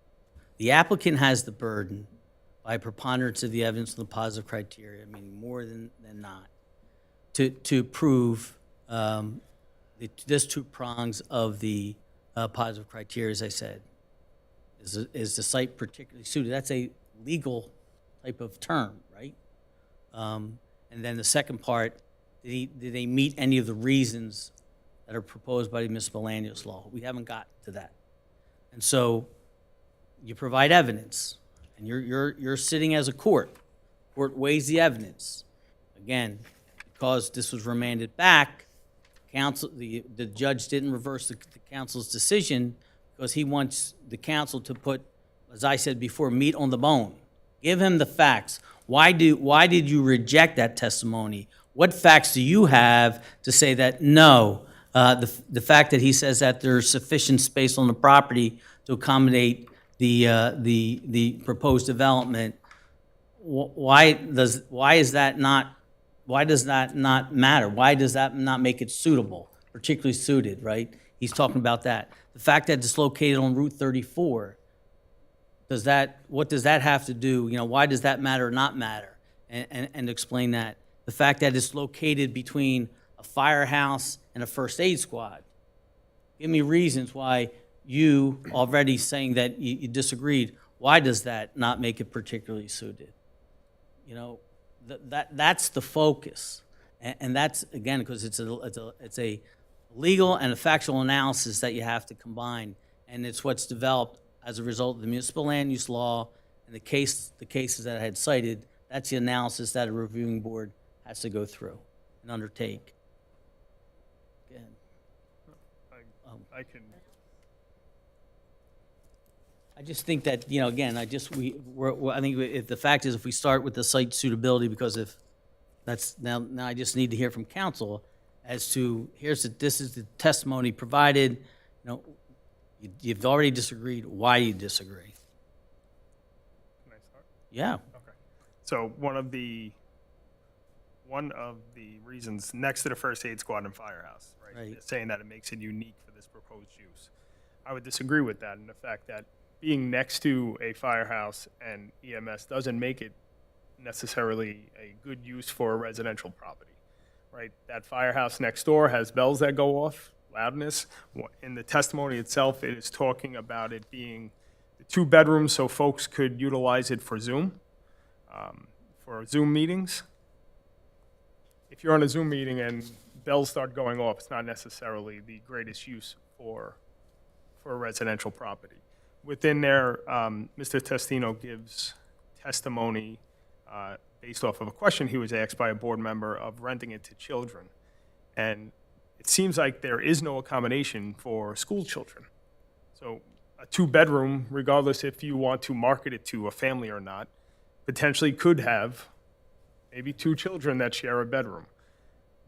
The applicant has the burden by preponderance of the evidence of the positive criteria, meaning more than not, to prove there's 2 prongs of the positive criteria, as I said. Is the site particularly suited? That's a legal type of term, right? And then the second part, did they meet any of the reasons that are proposed by the municipal land use law? We haven't gotten to that. And so you provide evidence, and you're sitting as a court. Court weighs the evidence. Again, because this was remanded back, the judge didn't reverse the council's decision because he wants the council to put, as I said before, meat on the bone. Give him the facts. Why did you reject that testimony? What facts do you have to say that no? The fact that he says that there's sufficient space on the property to accommodate the proposed development. Why does that not matter? Why does that not make it suitable, particularly suited, right? He's talking about that. The fact that it's located on Route 34, what does that have to do? Why does that matter or not matter? And explain that. The fact that it's located between a firehouse and a first aid squad. Give me reasons why you already saying that you disagreed. Why does that not make it particularly suited? That's the focus, and that's again because it's a legal and a factual analysis that you have to combine, and it's what's developed as a result of the municipal land use law and the cases that I had cited. That's the analysis that a reviewing board has to go through and undertake. Again, I can. I just think that, again, I think if the fact is if we start with the site suitability, because if that's, now I just need to hear from council as to, this is the testimony provided, you've already disagreed, why do you disagree? Can I start? Yeah. Okay. So one of the reasons next to the first aid squad and firehouse, right? Right. Saying that it makes it unique for this proposed use. I would disagree with that, and the fact that being next to a firehouse and EMS doesn't make it necessarily a good use for a residential property, right? That firehouse next door has bells that go off, loudness. In the testimony itself, it is talking about it being the 2 bedrooms so folks could utilize it for Zoom meetings. If you're on a Zoom meeting and bells start going off, it's not necessarily the greatest use for a residential property. Within there, Mr. Testino gives testimony based off of a question he was asked by a board member of renting it to children. And it seems like there is no accommodation for school children. So a 2-bedroom, regardless if you want to market it to a family or not, potentially could have maybe 2 children that share a bedroom.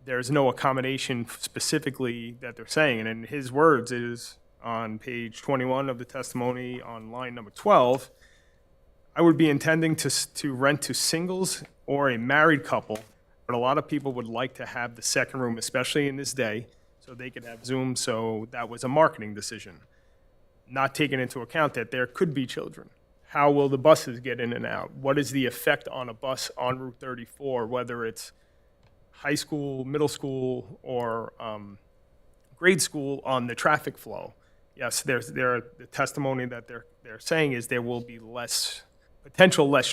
There's no accommodation specifically that they're saying. And in his words is, on page 21 of the testimony on line number 12, I would be intending to rent to singles or a married couple, but a lot of people would like to have the second room, especially in this day, so they could have Zoom, so that was a marketing decision. Not taking into account that there could be children. How will the buses get in and out? What is the effect on a bus on Route 34, whether it's high school, middle school, or grade school on the traffic flow? Yes, the testimony that they're saying is there will be less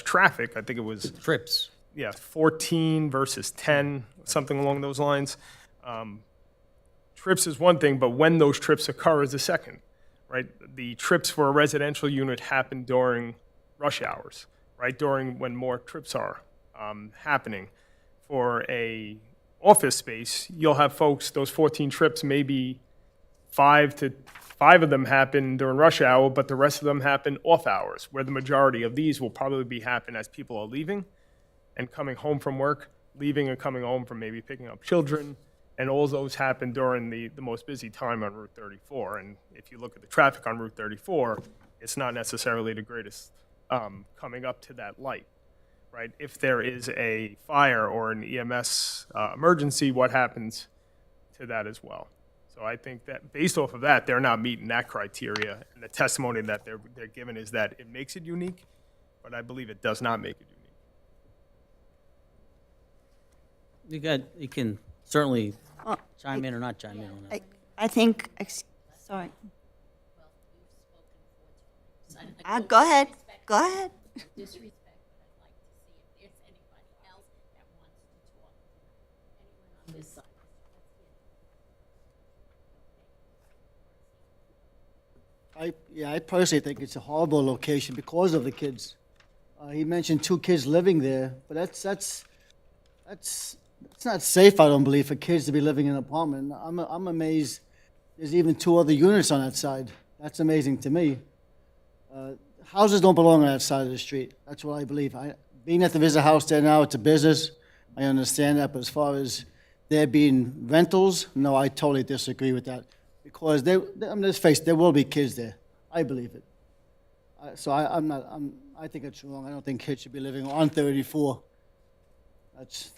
traffic. I think it was Trips. 14 versus 10, something along those lines. Trips is one thing, but when those trips occur is a second, right? The trips for a residential unit happen during rush hours, right? During when more trips are happening. For a office space, you'll have folks, those 14 trips, maybe 5 of them happen during rush hour, but the rest of them happen off hours, where the majority of these will probably happen as people are leaving and coming home from work, leaving and coming home from maybe picking up children, and all those happen during the most busy time on Route 34. And if you look at the traffic on Route 34, it's not necessarily the greatest coming up to that light, right? If there is a fire or an EMS emergency, what happens to that as well? So I think that based off of that, they're not meeting that criteria. And the testimony that they're given is that it makes it unique, but I believe it does not make it unique. You can certainly chime in or not chime in on that. I think, sorry. Go ahead. Go ahead. Disrespect, but I'd like to this side. I personally think it's a horrible location because of the kids. He mentioned 2 kids living there, but that's not safe, I don't believe, for kids to be living in an apartment. I'm amazed there's even 2 other units on that side. That's amazing to me. Houses don't belong on that side of the street. That's what I believe. Being at the Visit House there now, it's a business. I understand that, but as far as there being rentals, no, I totally disagree with that. Because let's face it, there will be kids there. I believe it. So I think it's wrong. I don't think kids should be living on 34. That's.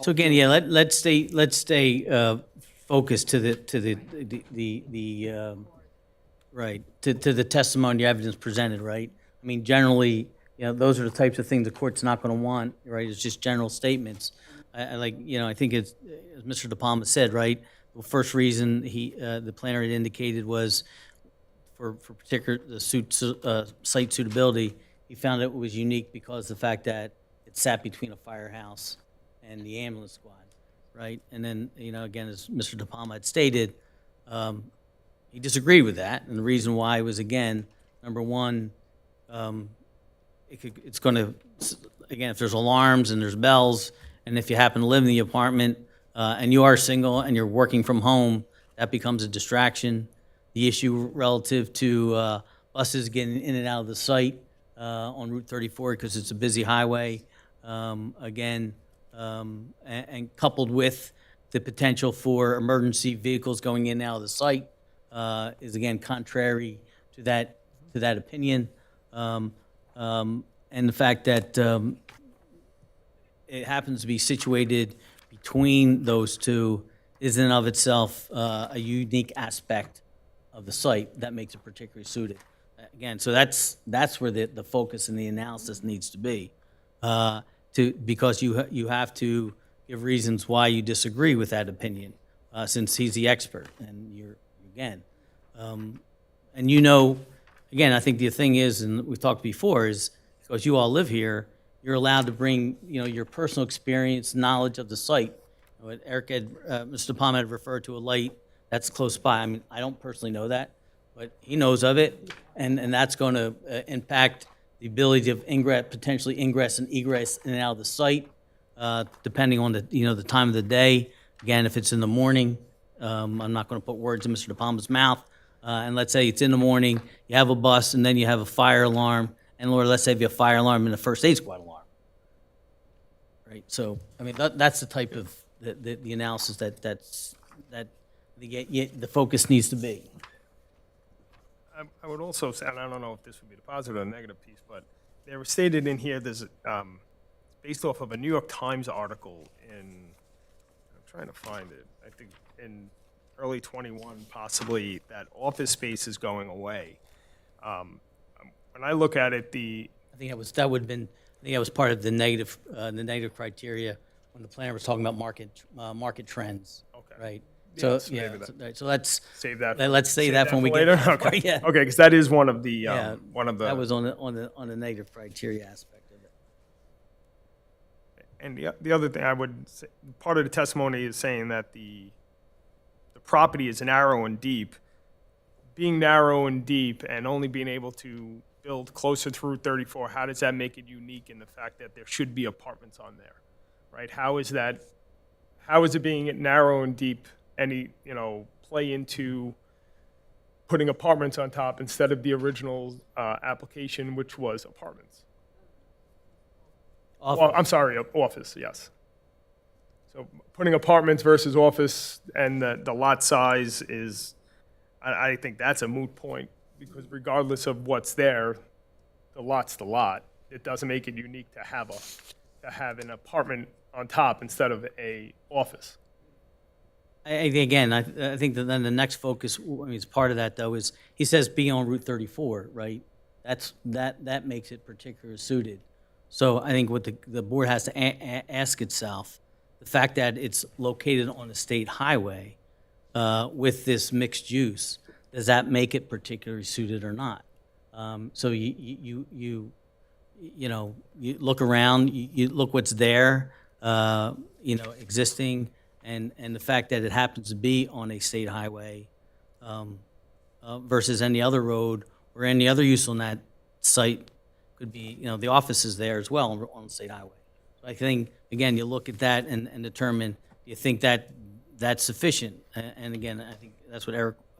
So again, yeah, let's stay focused to the right, to the testimony, evidence presented, right? I mean, generally, those are the types of things the court's not going to want, right? It's just general statements. I think it's, as Mr. De Palma said, right? The first reason the planner had indicated was for particular the site suitability. He found it was unique because of the fact that it sat between a firehouse and the ambulance squad, right? And then, again, as Mr. De Palma had stated, he disagreed with that, and the reason why was, again, number one, it's going to, again, if there's alarms and there's bells, and if you happen to live in the apartment and you are single and you're working from home, that becomes a distraction. The issue relative to buses getting in and out of the site on Route 34 because it's a busy highway, and coupled with the potential for emergency vehicles going in and out of the site is, again, contrary to that opinion. And the fact that it happens to be situated between those two is in and of itself a unique aspect of the site that makes it particularly suited. Again, so that's where the focus and the analysis needs to be, because you have to give reasons why you disagree with that opinion, since he's the expert and you're again, and again, I think the thing is, and we've talked before, is because you all live here, you're allowed to bring your personal experience, knowledge of the site. What Eric had, Mr. De Palma had referred to a light that's close by. I mean, I don't personally know that, but he knows of it, and that's going to impact the ability of potentially ingress and egress in and out of the site, depending on the time of the day. Again, if it's in the morning, I'm not going to put words in Mr. De Palma's mouth, and let's say it's in the morning, you have a bus, and then you have a fire alarm, and Lord, let's say you have a fire alarm and a first aid squad alarm, right? So, I mean, that's the type of the analysis that the focus needs to be. I would also say, and I don't know if this would be the positive or negative piece, but they were stated in here, there's, based off of a New York Times article I'm trying to find it, I think in early 21, possibly, that office space is going away. When I look at it, I think that would have been. I think that was part of the negative criteria when the planner was talking about market trends. Okay. Right. Yeah, So maybe yeah. So let's save that. let's save that when we later. get Okay. Yeah. Okay, because that is one of the Yeah. That was on the negative criteria aspect of it. And the other thing I would say, part of the testimony is saying that the property is narrow and deep. Being narrow and deep and only being able to build closer to Route 34, how does that make it unique in the fact that there should be apartments on there, right? How is it being narrow and deep play into putting apartments on top instead of the original application, which was apartments? Well, I'm sorry, office, yes. So putting apartments versus office and the lot size is, I think that's a moot point, because regardless of what's there, the lot's the lot. It doesn't make it unique to have an apartment on top instead of a office. I think that then the next focus, I mean, as part of that though, is he says be on Route 34, right? That makes it particularly suited. So I think what the board has to ask itself, the fact that it's located on a state highway with this mixed use, does that make it particularly suited or not? So you look around, you look what's there, existing, and the fact that it happens to be on a state highway versus any other road or any other use on that site could be, the office is there as well on the state highway. So I think, again, you look at that and determine, do you think that that's sufficient? And again, I think that's what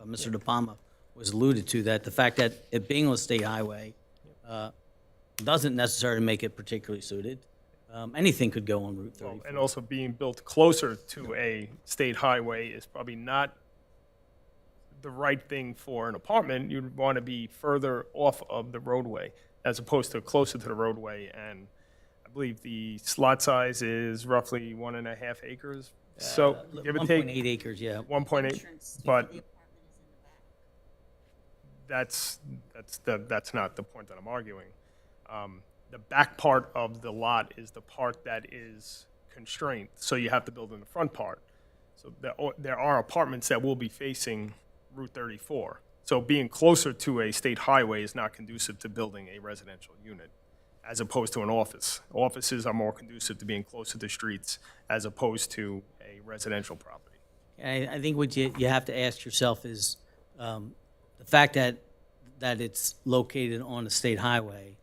Mr. De Palma was alluded to, that the fact that it being on a state highway doesn't necessarily make it particularly suited. Anything could go on Route 34. And also being built closer to a state highway is probably not the right thing for an apartment. You'd want to be further off of the roadway as opposed to closer to the roadway. And I believe the slot size is roughly 1.5 acres. So give or take 1.8 acres, yeah. 1.8, but that's not the point that I'm arguing. The back part of the lot is the part that is constrained, so you have to build in the front part. So there are apartments that will be facing Route 34. So being closer to a state highway is not conducive to building a residential unit, as opposed to an office. Offices are more conducive to being closer to streets as opposed to a residential property. I think what you have to ask yourself is the fact that it's located on a state highway,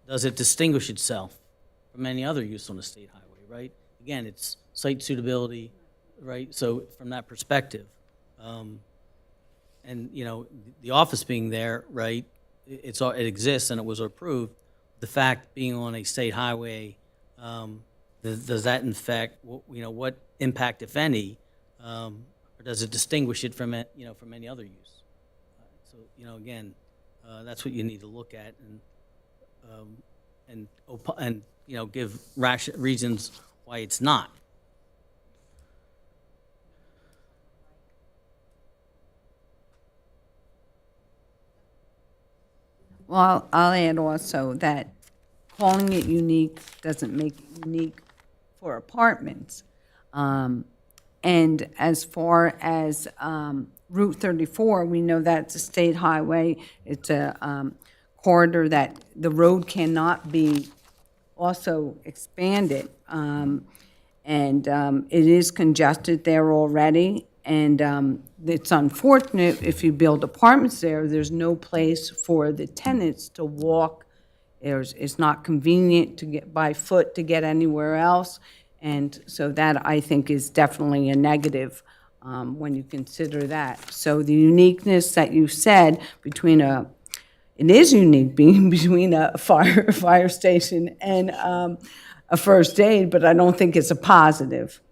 does it distinguish itself from any other use on a state highway, right? Again, it's site suitability, right? So from that perspective, and the office being there, right? It exists and it was approved. The fact being on a state highway, does that in fact, what impact, if any, or does it distinguish it from from any other use? So again, that's what you need to look at and give reasons why it's not. Well, I'll add also that calling it unique doesn't make it unique for apartments. And as far as Route 34, we know that's a state highway. It's a corridor that the road cannot be also expanded. And it is congested there already. And it's unfortunate if you build apartments there, there's no place for the tenants to walk. It's not convenient to get by foot to get anywhere else. And so that, I think, is definitely a negative when you consider that. So the uniqueness that you said between it is unique being between a fire station and a first aid, but I don't think it's a positive.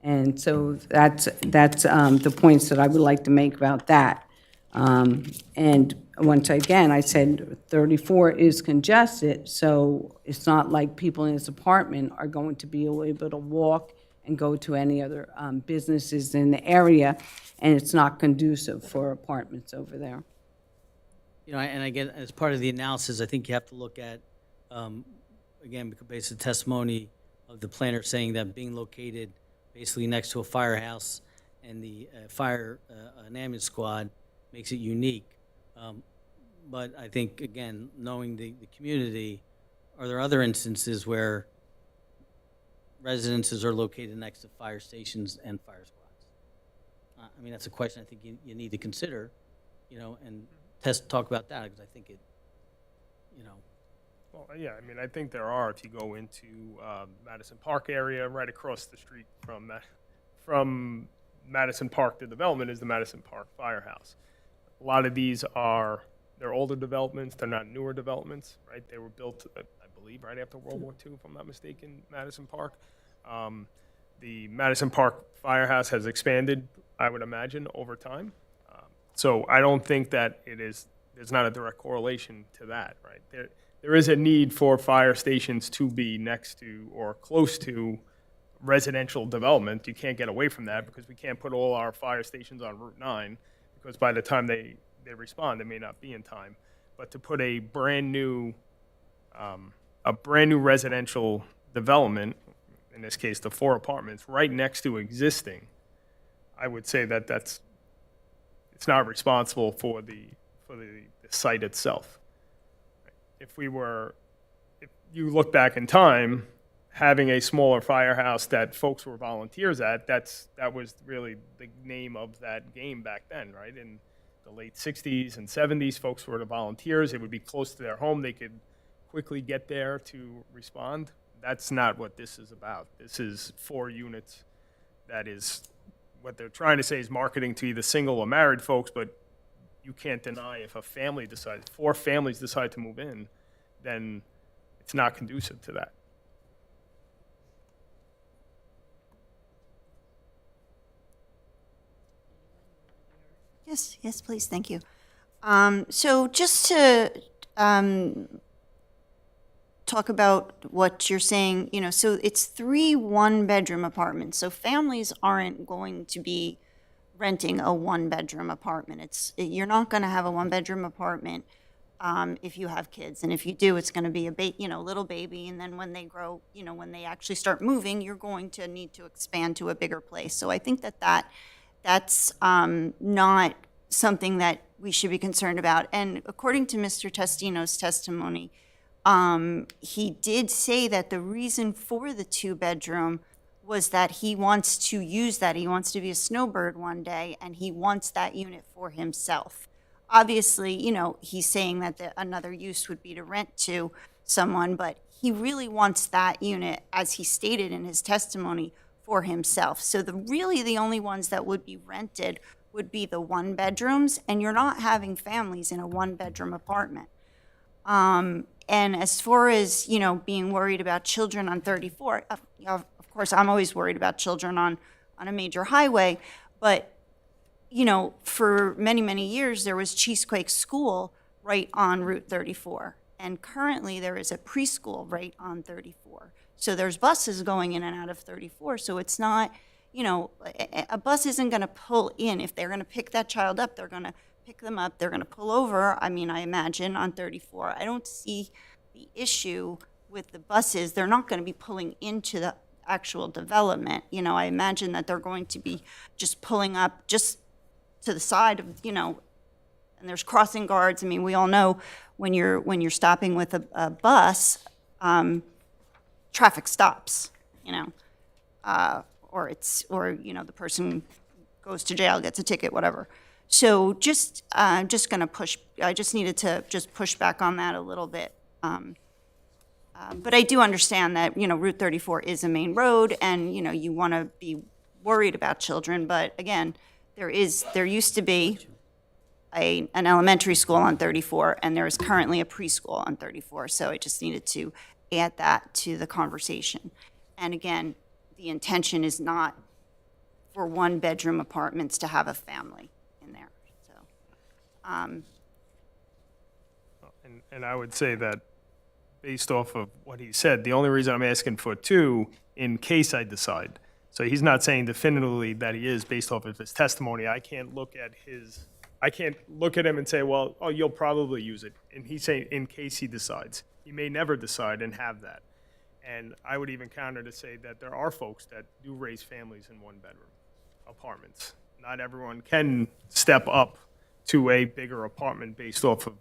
And so that's the points that I would like to make about that. And once again, I said 34 is congested, so it's not like people in this apartment are going to be able to walk and go to any other businesses in the area, and it's not conducive for apartments over there. And again, as part of the analysis, I think you have to look at, again, based on the testimony of the planner saying that being located basically next to a firehouse and the fire and ambulance squad makes it unique. But I think, again, knowing the community, are there other instances where residences are located next to fire stations and fire squads? I mean, that's a question I think you need to consider, and talk about that, because I think it, Well, yeah, I mean, I think there are, if you go into Madison Park area, right across the street from Madison Park, the development is the Madison Park Firehouse. A lot of these they're older developments, they're not newer developments, right? They were built, I believe, right after World War II, if I'm not mistaken, Madison Park. The Madison Park Firehouse has expanded, I would imagine, over time. So I don't think that there's not a direct correlation to that, right? There is a need for fire stations to be next to or close to residential development. You can't get away from that because we can't put all our fire stations on Route 9 because by the time they respond, they may not be in time. But to put a brand new residential development, in this case the 4 apartments, right next to existing, I would say that it's not responsible for the site itself. If you look back in time, having a smaller firehouse that folks were volunteers at, that was really the name of that game back then, right? In the late 60s and 70s, folks were the volunteers. It would be close to their home. They could quickly get there to respond. That's not what this is about. This is 4 units. That is what they're trying to say is marketing to either single or married folks, but you can't deny if a family decides, 4 families decide to move in, then it's not conducive to that. Yes, please, thank you. So just to talk about what you're saying, so it's 3 one-bedroom apartments. So families aren't going to be renting a one-bedroom apartment. You're not going to have a one-bedroom apartment if you have kids, and if you do, it's going to be a little baby, and then when they grow, when they actually start moving, you're going to need to expand to a bigger place. So I think that's not something that we should be concerned about. And according to Mr. Testino's testimony, he did say that the reason for the 2-bedroom was that he wants to use that. He wants to be a snowbird one day, and he wants that unit for himself. Obviously, he's saying that another use would be to rent to someone, but he really wants that unit, as he stated in his testimony, for himself. So the only ones that would be rented would be the 1-bedrooms, and you're not having families in a 1-bedroom apartment. And as far as, being worried about children on 34, of course, I'm always worried about children on a major highway, but, for many, many years, there was Cheesequake School right on Route 34. And currently, there is a preschool right on 34. So there's buses going in and out of 34. So it's not, a bus isn't going to pull in. If they're going to pick that child up, they're going to pick them up. They're going to pull over, I imagine, on 34. I don't see the issue with the buses. They're not going to be pulling into the actual development. I imagine that they're going to be just pulling up just to the side of, and there's crossing guards. We all know when you're stopping with a bus, traffic stops, or the person goes to jail, gets a ticket, whatever. So just gonna push. I just needed to just push back on that a little bit. But I do understand that Route 34 is a main road, and you want to be worried about children. But again, there used to be an elementary school on 34, and there is currently a preschool on 34. So I just needed to add that to the conversation. And again, the intention is not for 1-bedroom apartments to have a family in there. So, and I would say that based off of what he said, the only reason I'm asking for 2 in case I decide. So he's not saying definitively that he is based off of his testimony. I can't look at him and say, well, oh, you'll probably use it. And he's saying in case he decides. He may never decide and have that. And I would even counter to say that there are folks that do raise families in 1-bedroom apartments. Not everyone can step up to a bigger apartment based off of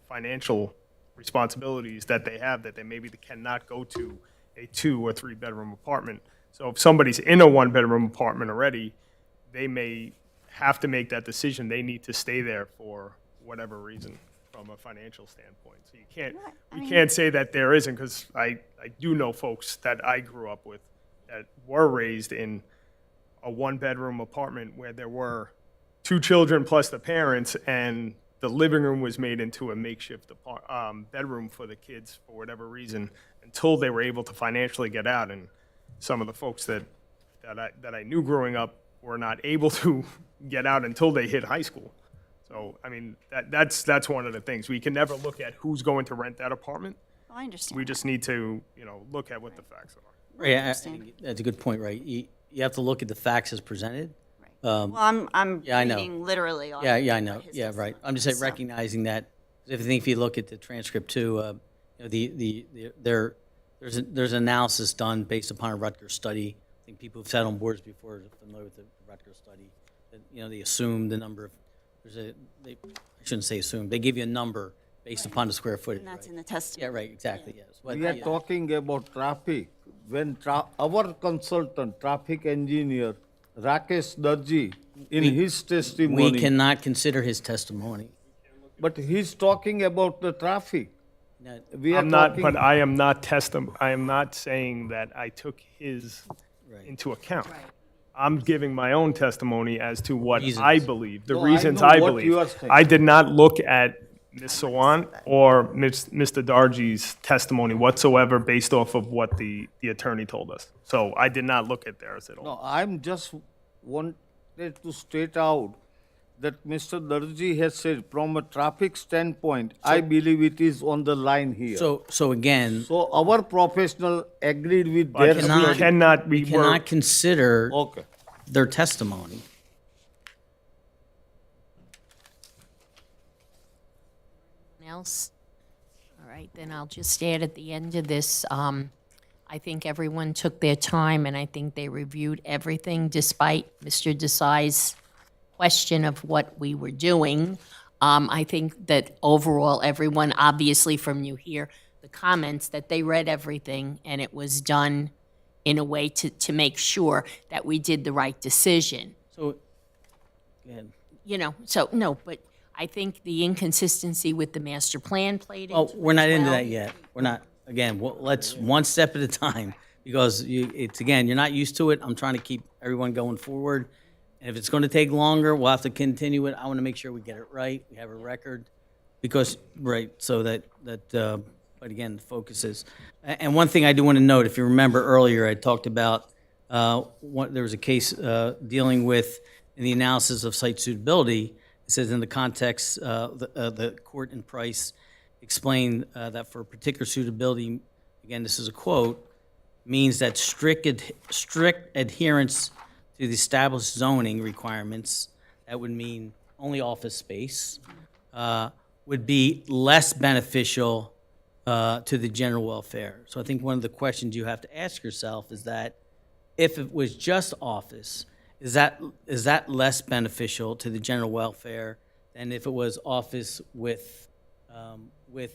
financial responsibilities that they have, that they maybe cannot go to a 2 or 3-bedroom apartment. So if somebody's in a 1-bedroom apartment already, they may have to make that decision. They need to stay there for whatever reason from a financial standpoint. So you can't say that there isn't, because I do know folks that I grew up with that were raised in a 1-bedroom apartment where there were 2 children plus the parents, and the living room was made into a makeshift bedroom for the kids for whatever reason until they were able to financially get out. And some of the folks that I knew growing up were not able to get out until they hit high school. So, that's one of the things. We can never look at who's going to rent that apartment. I understand. We just need to, look at what the facts are. Right, I think that's a good point, right? You have to look at the facts as presented. Well, I'm Yeah, I know. reading literally off Yeah, of I know. his Yeah, right. testimony, I'm just saying, so. recognizing that, if you look at the transcript too, there's analysis done based upon a Rutgers study. I think people who've sat on boards before are familiar with the Rutgers study. That, they assume the number of, I shouldn't say assume, they give you a number based upon the square footage, And that's right? in the testimony. Yeah, right, exactly, yes. But, We are yeah. talking about traffic. When our consultant, traffic engineer, Rakesh Darji, in his We testimony, cannot consider his testimony. but he's talking about the traffic. No, We are I'm not, talking. but I am not I am not saying that I took his Right. into account. I'm giving my own testimony as to what Reasons. I believe, the No, I reasons know I what believe. you are saying. I did not look at Ms. Sawant or Mr. Darji's testimony whatsoever based off of what the attorney told us. So I did not look at theirs at all. No, I'm just wanted to state out that Mr. Darji has said from a traffic standpoint, I believe it is on the line here. So again, So our professional agreed with But their we study. cannot, we we were, cannot consider Okay. their testimony. Else? All right, then I'll just add at the end of this, I think everyone took their time, and I think they reviewed everything despite Mr. Desai's question of what we were doing. I think that overall, everyone, obviously from you here, the comments, that they read everything, and it was done in a way to make sure that we did the right decision. So, again, You know, so, no, but I think the inconsistency with the master plan played into well, it we're not as into well. that yet. We're not, again, let's one step at a time, because it's, again, you're not used to it. I'm trying to keep everyone going forward. And if it's going to take longer, we'll have to continue it. I want to make sure we get it right, we have a record, because, right, so that, but again, the focus is. And one thing I do want to note, if you remember earlier, I talked about, there was a case dealing with, in the analysis of site suitability, it says in the context, the court in Price explained that for particular suitability, again, this is a quote, means that strict adherence to the established zoning requirements, that would mean only office space, would be less beneficial to the general welfare. So I think one of the questions you have to ask yourself is that if it was just office, is that less beneficial to the general welfare than if it was office with the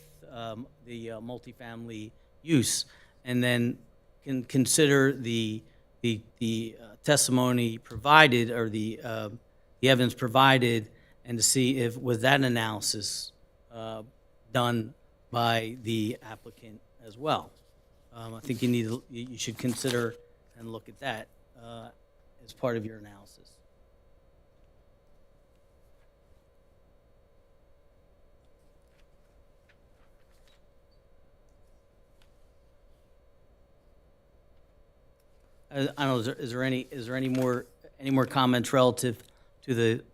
multifamily use? And then can consider the testimony provided, or the evidence provided, and to see if was that analysis done by the applicant as well. I think you should consider and look at that as part of your analysis. I don't know, is there any more comments relative to the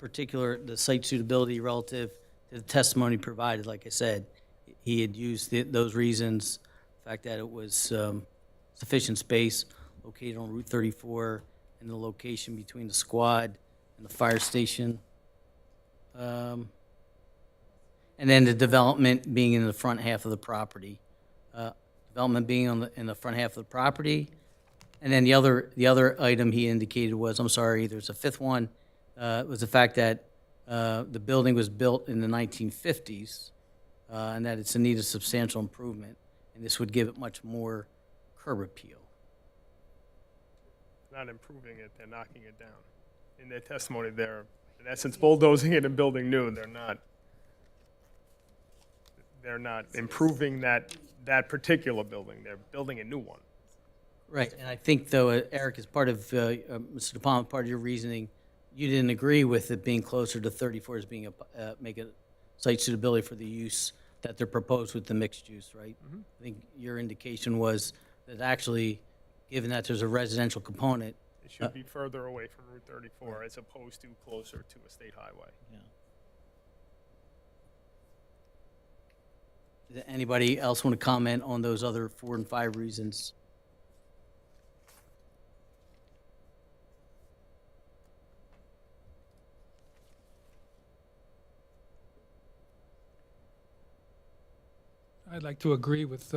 the site suitability relative to the testimony provided? Like I said, he had used those reasons, the fact that it was sufficient space located on Route 34, and the location between the squad and the fire station. And then the development being in the front half of the property. Development being in the front half of the property. And then the other item he indicated was, I'm sorry, there's a fifth one, was the fact that the building was built in the 1950s, and that it's in need of substantial improvement, and this would give it much more curb appeal. not improving it, they're knocking it down. In their testimony, they're, in essence, bulldozing it and building new. They're not improving that particular building. They're building a new one. Right, and I think, though, Eric, as part of, Mr. DePalma, part of your reasoning, you didn't agree with it being closer to 34 as being make a site suitability for the use that they're proposed with the mixed use, right? I think your indication was that actually, given that there's a residential component, It should be further away from Route 34 as opposed to closer to a state highway. Does anybody else want to comment on those other 4 and 5 reasons? I'd like to agree with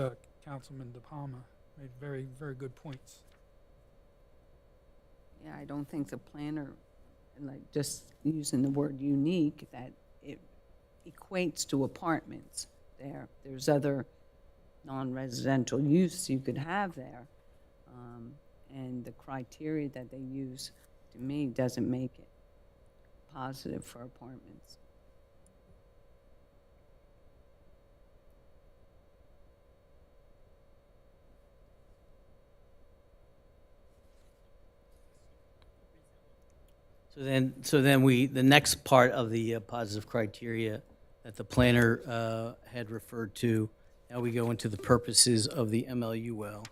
Councilman DePalma. Made very, very good points. Yeah, I don't think the planner, like, just using the word unique, that equates to apartments there. There's other non-residential use you could have there. And the criteria that they use, to me, doesn't make it positive for apartments. So then the next part of the positive criteria that the planner had referred to, now we go into the purposes of the MLUL.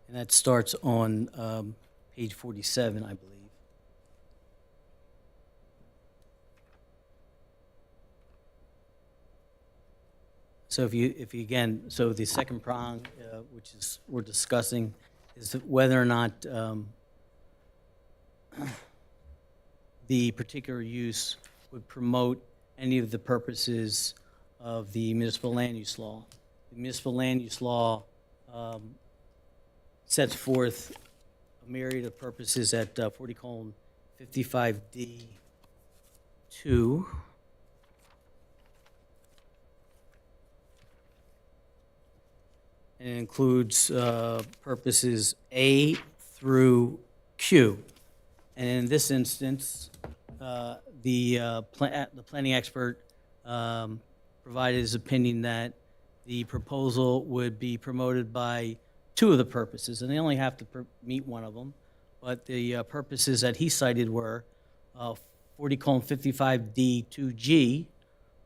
And that starts on page 47, I believe. So if you again, so the second prong, which is we're discussing, is whether or not the particular use would promote any of the purposes of the municipal land use law. The municipal land use law sets forth a myriad of purposes at 40:55D2. And it includes purposes A through Q. And in this instance, the planning expert provided his opinion that the proposal would be promoted by two of the purposes, and they only have to meet one of them. But the purposes that he cited were 40:55D2G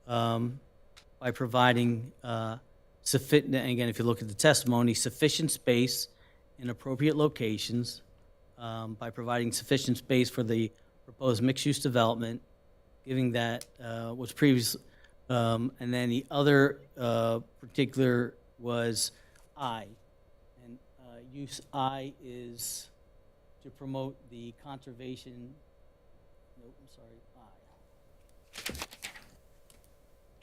by providing sufficient, and again, if you look at the testimony, sufficient space in appropriate locations by providing sufficient space for the proposed mixed-use development, giving that was previous, and then the other particular was I. And use I is to promote the conservation, nope, I'm sorry, I.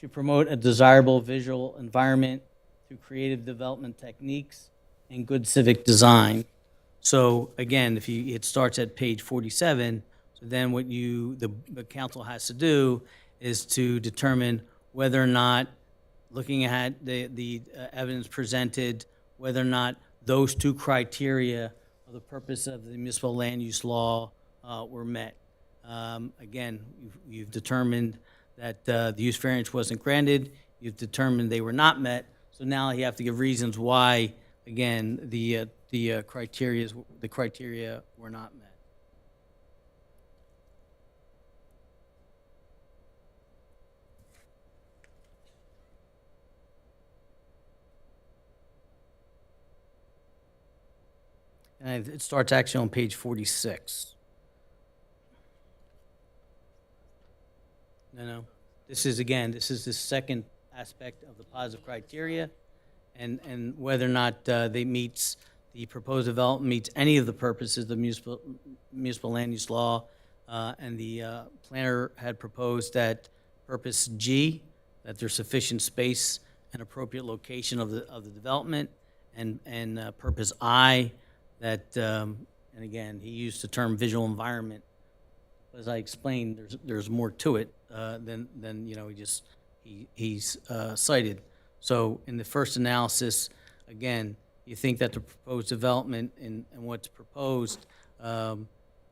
To promote a desirable visual environment through creative development techniques and good civic design. So again, it starts at page 47. So then what the council has to do is to determine whether or not, looking at the evidence presented, whether or not those two criteria of the purpose of the municipal land use law were met. Again, you've determined that the use variance wasn't granted. You've determined they were not met. So now you have to give reasons why, again, the criteria were not met. And it starts actually on page 46. No. This is the second aspect of the positive criteria, and whether or not the proposed development meets any of the purposes of the municipal land use law, and the planner had proposed that purpose G, that there's sufficient space and appropriate location of the development, and purpose I, that and again, he used the term visual environment. As I explained, there's more to it than he's cited. So in the first analysis, again, you think that the proposed development and what's proposed,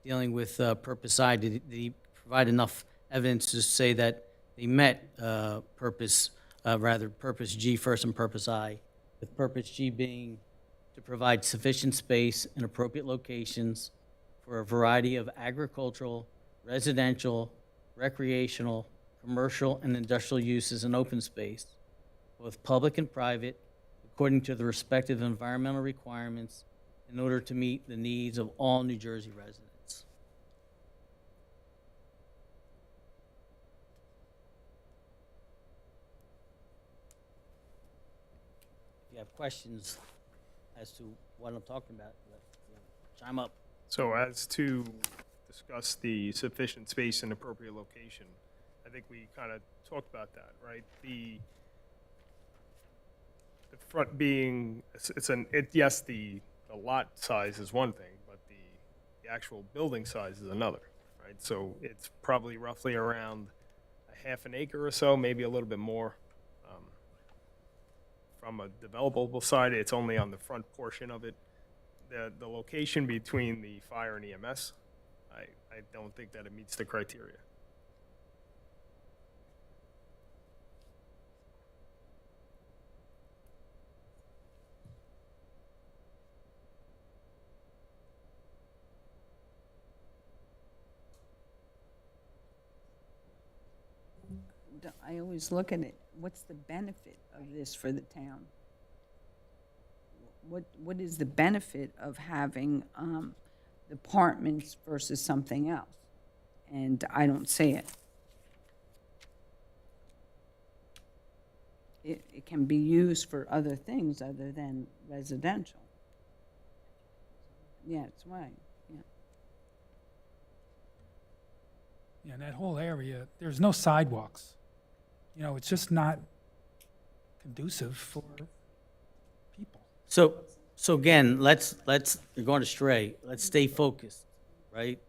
dealing with purpose I, did he provide enough evidence to say that they met purpose G first and purpose I, with purpose G being to provide sufficient space in appropriate locations for a variety of agricultural, residential, recreational, commercial, and industrial uses in open space, both public and private, according to the respective environmental requirements in order to meet the needs of all New Jersey residents. If you have questions as to what I'm talking about, chime up. So as to discuss the sufficient space and appropriate location, I think we kind of talked about that, right? The front being, yes, the lot size is one thing, but the actual building size is another, right? right? So it's probably roughly around a half an acre or so, maybe a little bit more. From a developable side, it's only on the front portion of it. The location between the fire and EMS, I don't think that it meets the criteria. I always look at it, what's the benefit of this for the town? What is the benefit of having apartments versus something else? And I don't see it. It can be used for other things other than residential. Yeah, it's right, yeah. Yeah, in that whole area, there's no sidewalks. You know, it's just not conducive for people. So again, let's, you're going astray. Let's stay focused, right?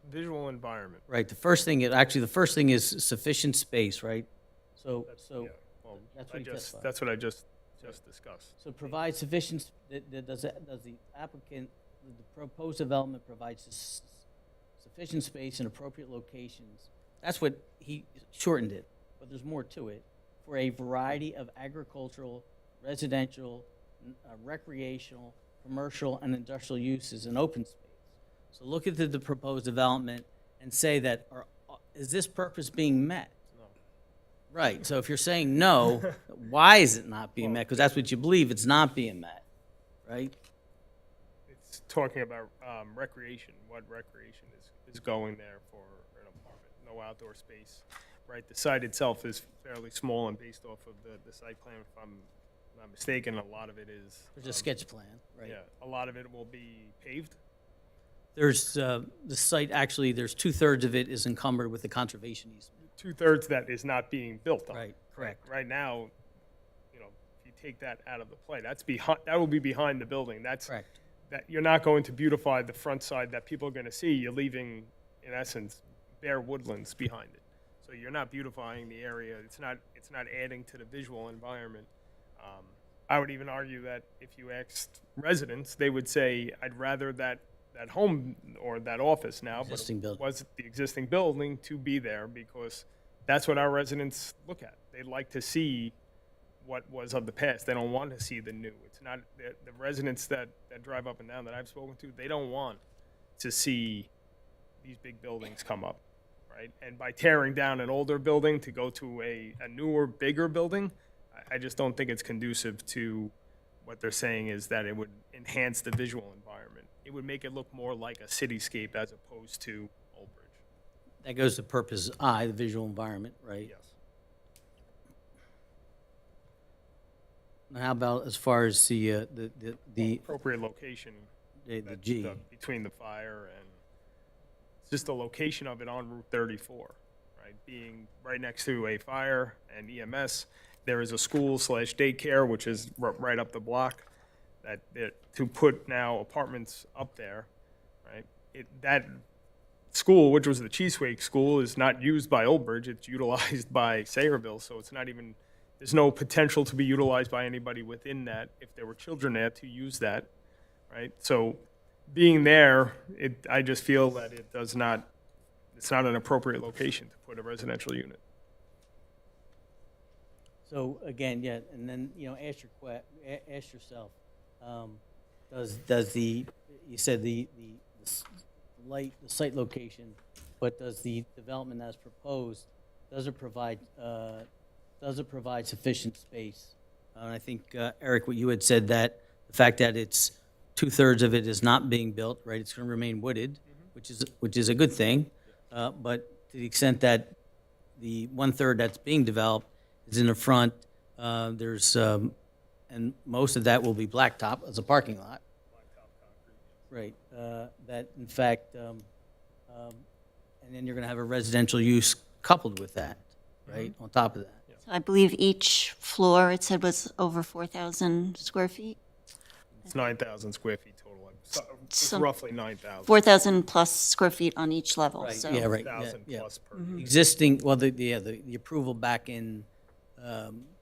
Visual environment. Right, the first thing is sufficient space, right? So, Yeah, well, that's what he testified. that's what I just discussed. So provide sufficient, does the applicant, the proposed development provides sufficient space in appropriate locations? That's what he shortened it, but there's more to it. For a variety of agricultural, residential, recreational, commercial, and industrial uses in open space. So look at the proposed development and say that, is this purpose being met? No. Right, so if you're saying no, why is it not being met? Because that's what you believe, it's not being met, right? It's talking about recreation, what recreation is going there for an apartment, no outdoor space, right? The site itself is fairly small, and based off of the site plan, if I'm not mistaken, a lot of it is. There's a sketch plan, right? Yeah, a lot of it will be paved. There's, the site, actually, there's 2/3 of it is encumbered with the conservation easement. 2/3 that is not being built on. Right, correct. Right now, you know, if you take that out of the play, that will be behind the building. That's Correct. that you're not going to beautify the front side that people are going to see. You're leaving, in essence, bare woodlands behind it. So you're not beautifying the area. It's not adding to the visual environment. I would even argue that if you asked residents, they would say, I'd rather that home or that office now, Existing but building. was the existing building to be there, because that's what our residents look at. They like to see what was of the past. They don't want to see the new. It's not the residents that drive up and down that I've spoken to, they don't want to see these big buildings come up, right? And by tearing down an older building to go to a newer, bigger building, I just don't think it's conducive to what they're saying is that it would enhance the visual environment. It would make it look more like a cityscape as opposed to Old Bridge. That goes to purpose I, the visual environment, right? Yes. Now, how about as far as the Appropriate location. the That's G? between the fire and it's just the location of it on Route 34, right? Being right next to a fire and EMS, there is a school/daycare, which is right up the block. To put now apartments up there, right? That school, which was the Cheesewake School, is not used by Old Bridge. It's utilized by Sayreville, so it's not even. There's no potential to be utilized by anybody within that if there were children there to use that, right? So being there, I just feel that it's not an appropriate location to put a residential unit. So again, yeah, and then, ask yourself, does the, you said the site location, but does the development as proposed, does it provide sufficient space? And I think, Eric, what you had said, that the fact that it's 2/3 of it is not being built, right? It's going to remain wooded, which is a good thing. But to the extent that the 1/3 that's being developed is in the front, and most of that will be blacktop as a parking lot. Right. That in fact, and then you're going to have a residential use coupled with that, right? On top of that. So I believe each floor, it said, was over 4,000 square feet. It's 9,000 square feet total. It's So- roughly 9,000. 4,000 plus square feet on each level, Right, so. yeah, right, 1,000 yeah. plus per. Existing, well, the approval back in,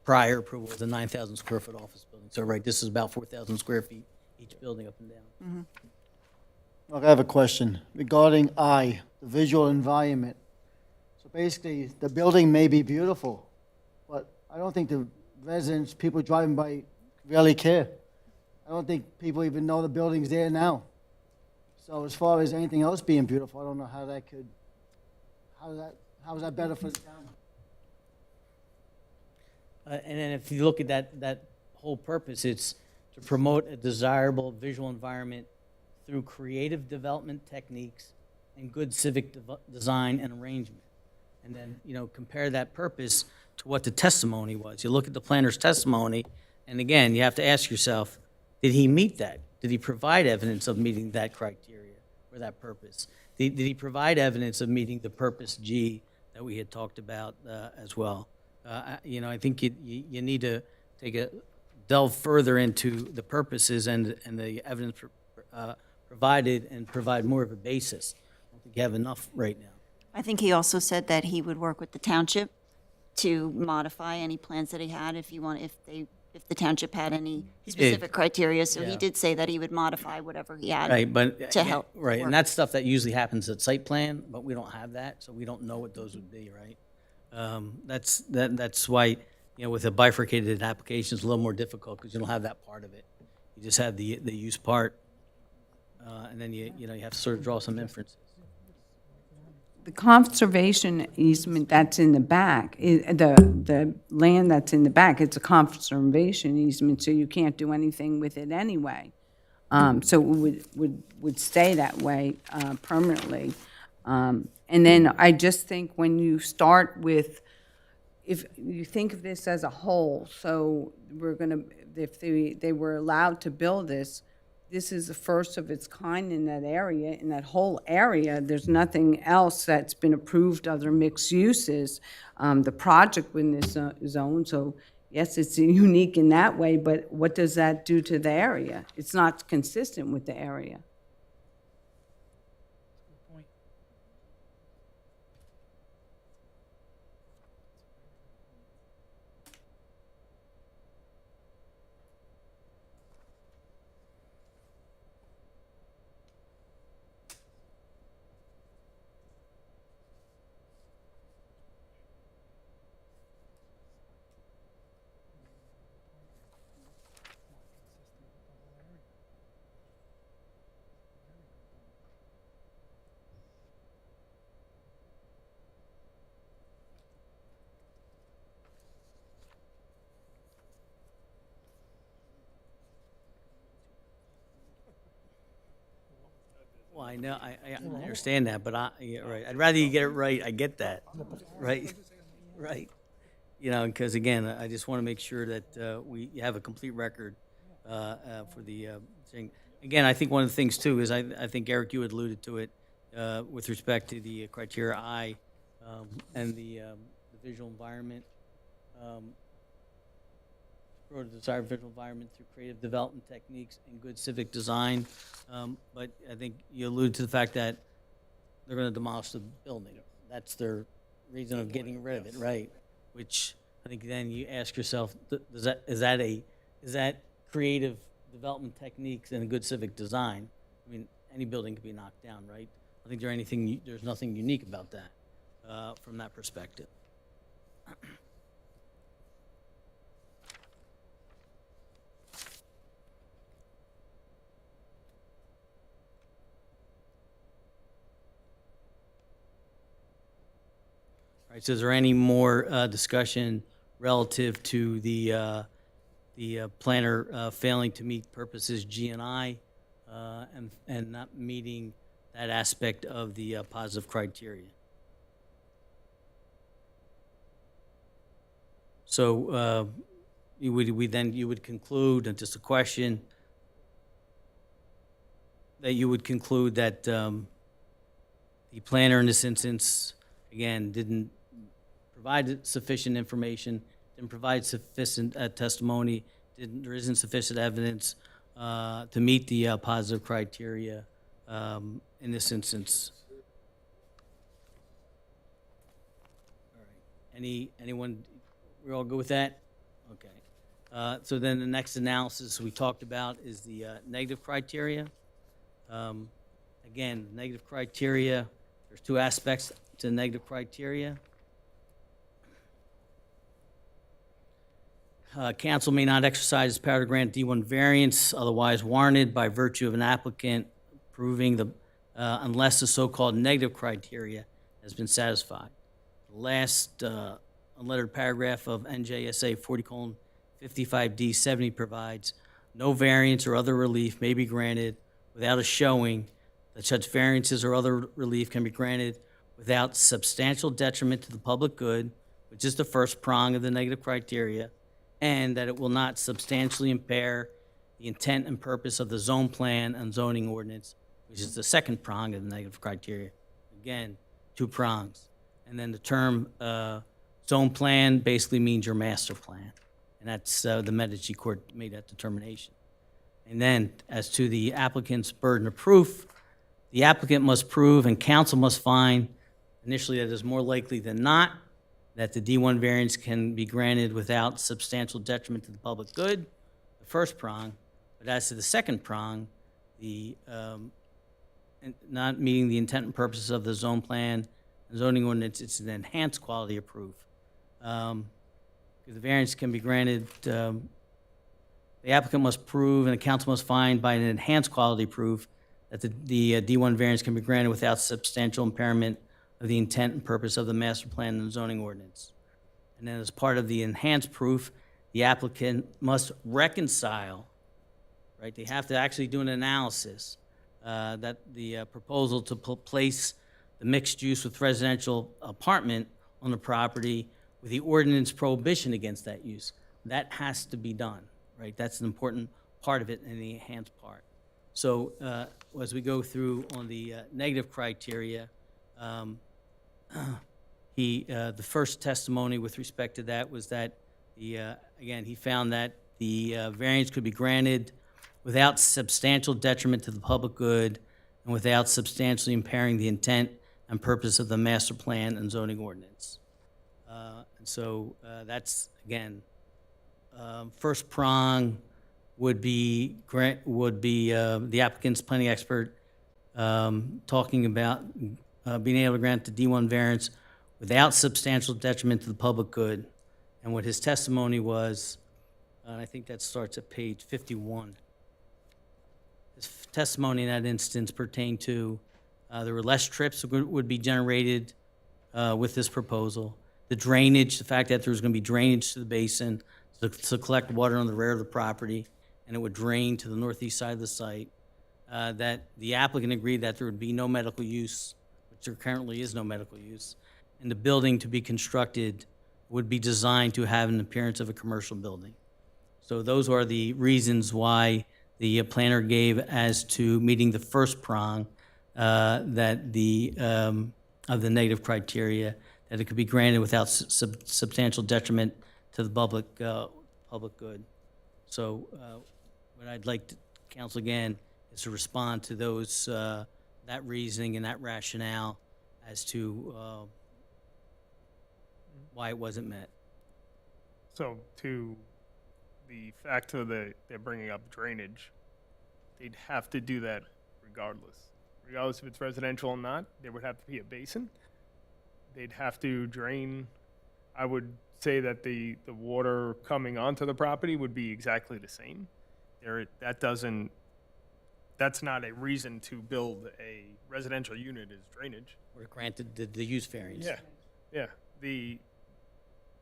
prior approval was a 9,000 square foot office building. So, right, this is about 4,000 square feet each building up and down. Look, I have a question regarding the visual environment. So basically, the building may be beautiful, but I don't think the residents, people driving by, really care. I don't think people even know the building's there now. So as far as anything else being beautiful, I don't know how that could, how is that better for the town? And then if you look at that whole purpose, it's to promote a desirable visual environment through creative development techniques and good civic design and arrangement. And then, compare that purpose to what the testimony was. You look at the planner's testimony, and again, you have to ask yourself, did he meet that? Did he provide evidence of meeting that criteria or that purpose? Did he provide evidence of meeting the purpose G that we had talked about as well? I think you need to delve further into the purposes and the evidence provided and provide more of a basis. I don't think you have enough right now. I think he also said that he would work with the township to modify any plans that he had if the township had any specific criteria. So he Yeah. did say that he would modify whatever he had. Right, but. To help Right, work. and that's stuff that usually happens at site plan, but we don't have that, so we don't know what those would be, right? That's why, with a bifurcated application, it's a little more difficult because you don't have that part of it. You just have the use part, and then you have to sort of draw some inferences. The conservation easement that's in the back, the land that's in the back, it's a conservation easement, so you can't do anything with it anyway. So it would stay that way permanently. And then I just think when you start with, if you think of this as a whole, so if they were allowed to build this, this is the first of its kind in that area. In that whole area, there's nothing else that's been approved, other mixed uses. The project within this zone, so yes, it's unique in that way, but what does that do to the area? It's not consistent with the area. Well, I know, I understand that, but yeah, right, I'd rather you get it right, I get that, right, right. Because again, I just want to make sure that we have a complete record for the thing. Again, I think one of the things too is, I think, Eric, you had alluded to it with respect to the criteria I and the visual environment. Grow the desired visual environment through creative development techniques and good civic design. But I think you alluded to the fact that they're going to demolish the building. That's their reason of getting rid of it, right? Which I think then you ask yourself, is that creative development techniques and good civic design? I mean, any building could be knocked down, right? I think there's nothing unique about that from that perspective. All right, so is there any more discussion relative to the planner failing to meet purposes G and I and not meeting that aspect of the positive criteria? So you would conclude, and just a question, that you would conclude that the planner in this instance, again, didn't provide sufficient information, didn't provide sufficient testimony, there isn't sufficient evidence to meet the positive criteria in this instance. All right. Anyone, we're all good with that? Okay. So then the next analysis we talked about is the negative criteria. Again, negative criteria, there's two aspects to negative criteria. Council may not exercise its power to grant D1 variance otherwise warranted by virtue of an applicant proving unless the so-called negative criteria has been satisfied. The last unlettered paragraph of NJSA 40:55D70 provides, no variance or other relief may be granted without a showing that such variances or other relief can be granted without substantial detriment to the public good, which is the first prong of the negative criteria, and that it will not substantially impair the intent and purpose of the zone plan and zoning ordinance, which is the second prong of the negative criteria. Again, two prongs. And then the term zone plan basically means your master plan. And that's the Medici Court made that determination. And then as to the applicant's burden of proof, the applicant must prove and council must find initially that it is more likely than not that the D1 variance can be granted without substantial detriment to the public good, the first prong. But as to the second prong, the not meeting the intent and purposes of the zone plan and zoning ordinance, it's an enhanced quality of proof. The variance can be granted, the applicant must prove and the council must find by an enhanced quality proof that the D1 variance can be granted without substantial impairment of the intent and purpose of the master plan and zoning ordinance. And then as part of the enhanced proof, the applicant must reconcile, right? They have to actually do an analysis that the proposal to place the mixed use with residential apartment on the property with the ordinance prohibition against that use. That has to be done, right? That's an important part of it in the enhanced part. So as we go through on the negative criteria, the first testimony with respect to that was that again, he found that the variance could be granted without substantial detriment to the public good and without substantially impairing the intent and purpose of the master plan and zoning ordinance. And so that's, again, first prong would be the applicant's planning expert talking about being able to grant the D1 variance without substantial detriment to the public good. And what his testimony was, and I think that starts at page 51. His testimony in that instance pertained to there were less trips would be generated with this proposal. The drainage, the fact that there was going to be drainage to the basin to collect water on the rear of the property, and it would drain to the northeast side of the site. That the applicant agreed that there would be no medical use, which there currently is no medical use, and the building to be constructed would be designed to have an appearance of a commercial building. So those are the reasons why the planner gave as to meeting the first prong that of the negative criteria, that it could be granted without substantial detriment to the public good. So what I'd like to counsel again is to respond to those that reasoning and that rationale as to why it wasn't met. So to the fact of they're bringing up drainage, they'd have to do that regardless. Regardless if it's residential or not, there would have to be a basin. They'd have to drain. I would say that the water coming onto the property would be exactly the same. That's not a reason to build a residential unit is drainage. Or granted the use variance. Yeah.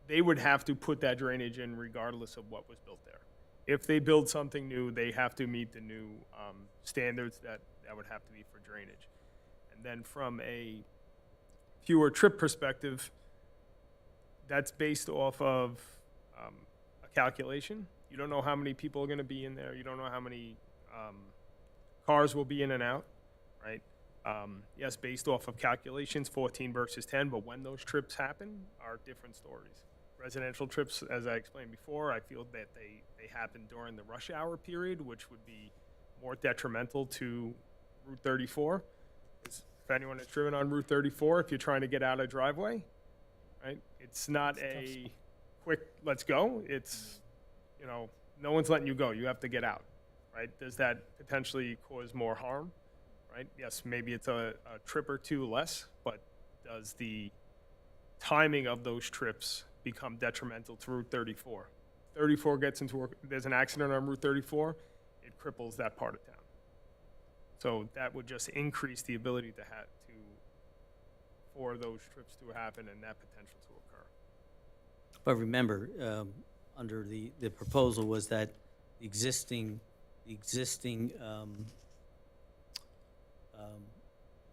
They would have to put that drainage in regardless of what was built there. If they build something new, they have to meet the new standards that would have to be for drainage. And then from a fewer trip perspective, that's based off of a calculation. You don't know how many people are going to be in there. You don't know how many cars will be in and out, right? Yes, based off of calculations, 14 versus 10, but when those trips happen are different stories. Residential trips, as I explained before, I feel that they happen during the rush hour period, which would be more detrimental to Route 34. If anyone has driven on Route 34, if you're trying to get out a driveway, right, it's not a quick, let's go. It's, you know, no one's letting you go. You have to get out, right? Does that potentially cause more harm, right? Yes, maybe it's a trip or two less, but does the timing of those trips become detrimental to Route 34? 34 gets into, there's an accident on Route 34, it cripples that part of town. So that would just increase the ability to for those trips to happen and that potential to occur. But remember, under the proposal was that the existing,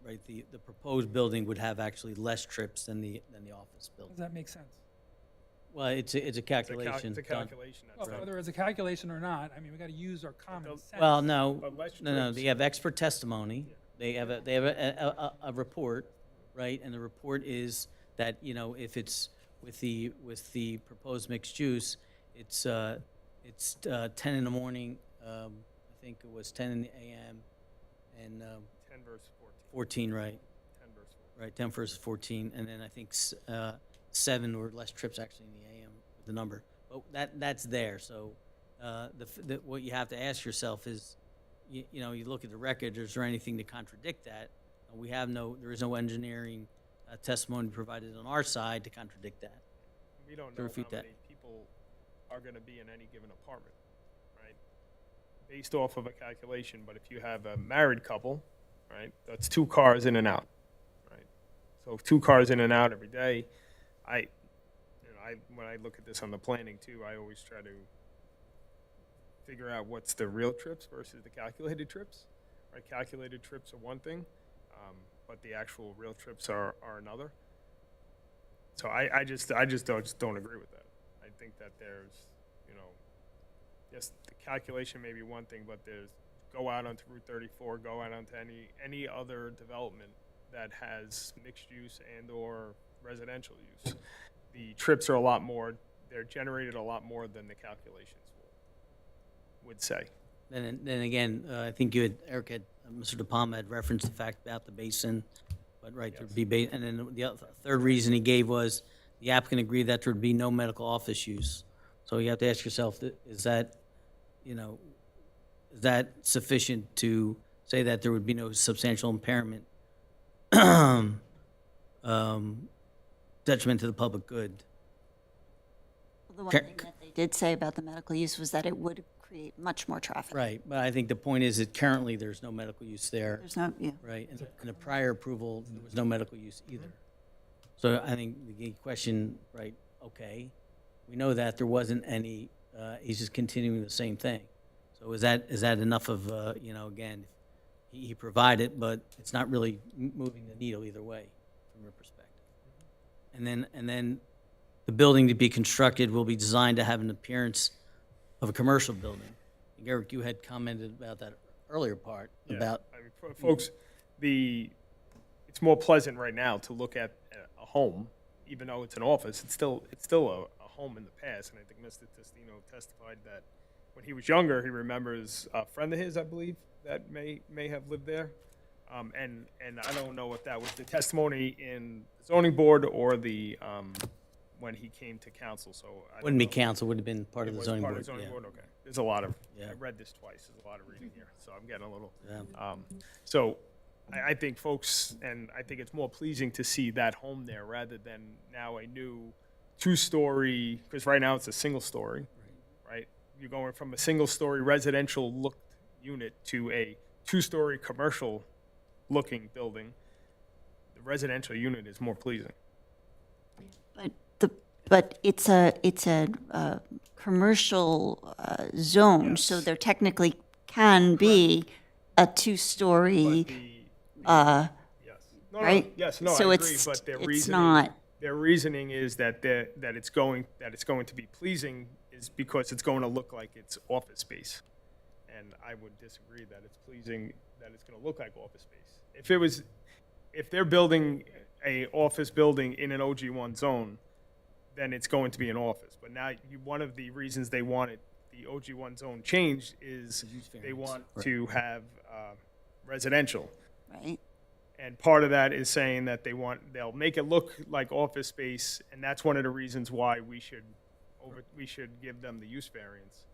right, the proposed building would have actually less trips than the office building. Does that make sense? Well, it's a calculation. It's a done. calculation. Well, That's whether it's a calculation or not, I mean, we got to use our common sense. Well, no, But less no, trips. they have expert testimony. They have a report, right? And the report is that, you know, if it's with the proposed mixed use, it's 10 in the morning, I think it was 10 in the AM, and 10 versus 14. 14, right? 10 versus 14. Right, 10 versus 14, and then I think 7 or less trips actually in the AM, the number. But that's there, so what you have to ask yourself is, you know, you look at the record, is there anything to contradict that? There is no engineering testimony provided on our side to contradict that. We don't To know refute how that. many people are going to be in any given apartment, right? Based off of a calculation, but if you have a married couple, right, that's 2 cars in and out, right? So if 2 cars in and out every day, when I look at this on the planning too, I always try to figure out what's the real trips versus the calculated trips, right? Calculated trips are one thing, but the actual real trips are another. So I just don't agree with that. I think that there's, you know, yes, the calculation may be one thing, but there's go out onto Route 34, go out onto any other development that has mixed use and or residential use. The trips are a lot more, they're generated a lot more than the calculations would say. Then again, I think Eric Mr. De Palma had referenced the fact about the basin, but right, there'd be, and then the third reason he gave was the applicant agreed that there'd be no medical office use. So you have to ask yourself, is that, you know, is that sufficient to say that there would be no substantial impairment, detriment to the public good? The one thing that they did say about the medical use was that it would create much more traffic. Right, but I think the point is that currently there's no medical use there. There's no, yeah. Right, and in the prior approval, there was no medical use either. So I think the question, right, okay, we know that there wasn't any, he's just continuing the same thing. So is that enough of, you know, again, he provided, but it's not really moving the needle either way from your perspective. And then the building to be constructed will be designed to have an appearance of a commercial building. Eric, you had commented about that earlier part, Yeah. about, I mean, folks, it's more pleasant right now to look at a home, even though it's an office. It's still a home in the past, and I think Mr. Testino testified that when he was younger, he remembers a friend of his, I believe, that may have lived there. And I don't know if that was the testimony in the zoning board or the when he came to council. So I don't wouldn't be know. council, would have been part of It the was zoning part board. of the zoning Yeah. board. Okay, there's a lot of. Yeah. I read this twice. There's a lot of reading here, so I'm getting a little. Yeah. So I think folks, and I think it's more pleasing to see that home there rather than now a new 2-story, because right now it's a single story, right? You're going from a single-story residential looked unit to a 2-story commercial looking building. The residential unit is more pleasing. But it's a commercial zone, so there technically can be a 2-story, Yes. No, right? Yes, no, So I agree, it's- but their it's reasoning. not- Their reasoning is that it's going to be pleasing is because it's going to look like it's office space. And I would disagree that it's pleasing, that it's going to look like office space. If they're building a office building in an OG1 zone, then it's going to be an office. But now, one of the reasons they wanted the OG1 zone changed is they want to have residential. Right? And part of that is saying that they'll make it look like office space, and that's one of the reasons why we should give them the use variance.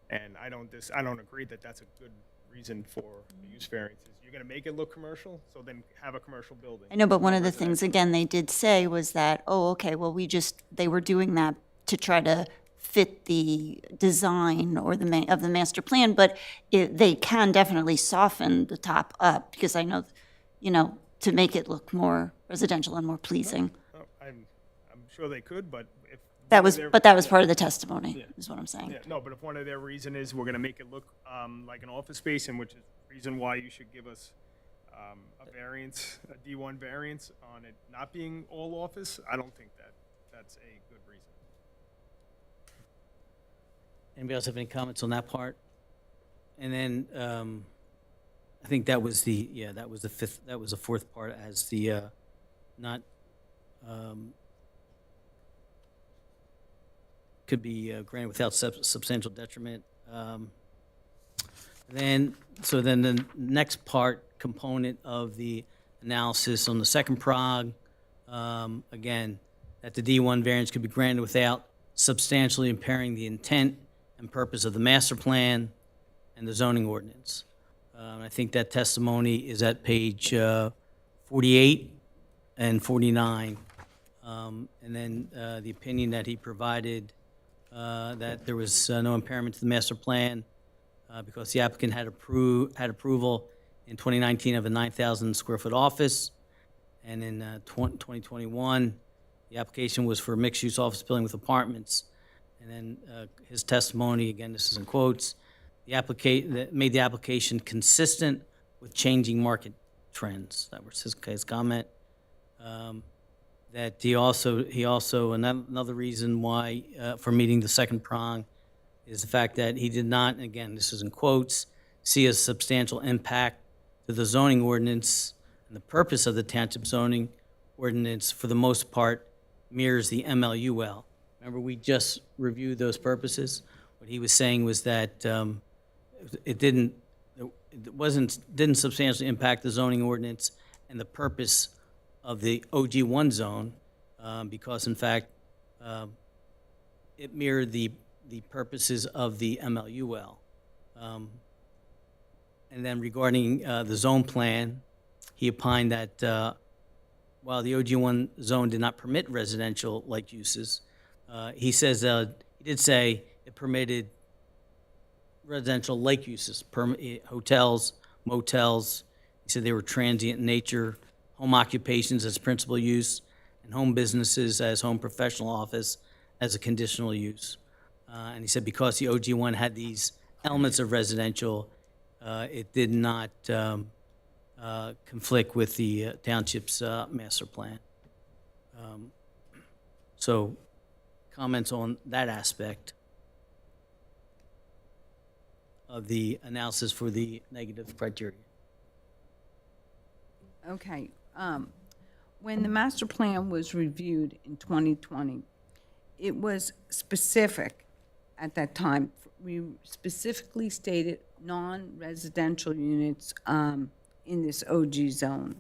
And I don't agree that that's a good reason for the use variances. You're gonna make it look commercial, so then have a commercial building. I know, but one of the things, again, they did say was that, oh, okay, well, they were doing that to try to fit the design or of the master plan, but they can definitely soften the top up, because I know, to make it look more residential and more pleasing. Oh, I'm sure they could, but if. That was part of the testimony, is what I'm saying. Yeah, no, but if one of their reason is we're gonna make it look like an office space, and which is the reason why you should give us a variance, a D1 variance on it not being all office, I don't think that's a good reason. Anybody else have any comments on that part? And then, I think that was the fourth part as the, not, could be granted without substantial detriment. Then the next component of the analysis on the second prong, again, that the D1 variance could be granted without substantially impairing the intent and purpose of the master plan and the zoning ordinance. I think that testimony is at page 48 and 49. And then the opinion that he provided that there was no impairment to the master plan because the applicant had approval in 2019 of a 9,000 square foot office, and in 2021 the application was for a mixed-use office building with apartments. And then his testimony, again, this is in quotes, that made the application consistent with changing market trends. That was his comment. That he also another reason why for meeting the second prong is the fact that he did not, again, this is in quotes, see a substantial impact to the zoning ordinance, and the purpose of the township zoning ordinance for the most part mirrors the MLUL. Remember, we just reviewed those purposes. What he was saying was that it didn't substantially impact the zoning ordinance and the purpose of the OG1 zone, because in fact it mirrored the purposes of the MLUL. And then regarding the zone plan, he opined that while the OG1 zone did not permit residential-like uses, he did say it permitted residential-like uses, hotels, motels. He said they were transient in nature, home occupations as principal use, and home businesses as home professional office as a conditional use. And he said because the OG1 had these elements of residential, it did not conflict with the township's master plan. So comments on that aspect of the analysis for the negative criteria. Okay. When the master plan was reviewed in 2020, it was specific at that time. We specifically stated non-residential units in this OG zone.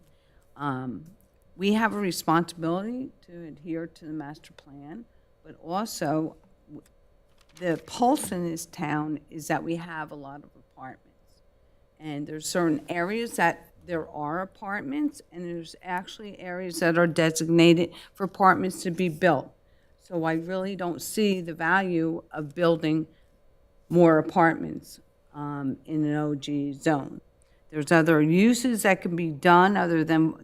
We have a responsibility to adhere to the master plan, but also the pulse in this town is that we have a lot of apartments. And there's certain areas that there are apartments, and there's actually areas that are designated for apartments to be built. So I really don't see the value of building more apartments in an OG zone. There's other uses that can be done other than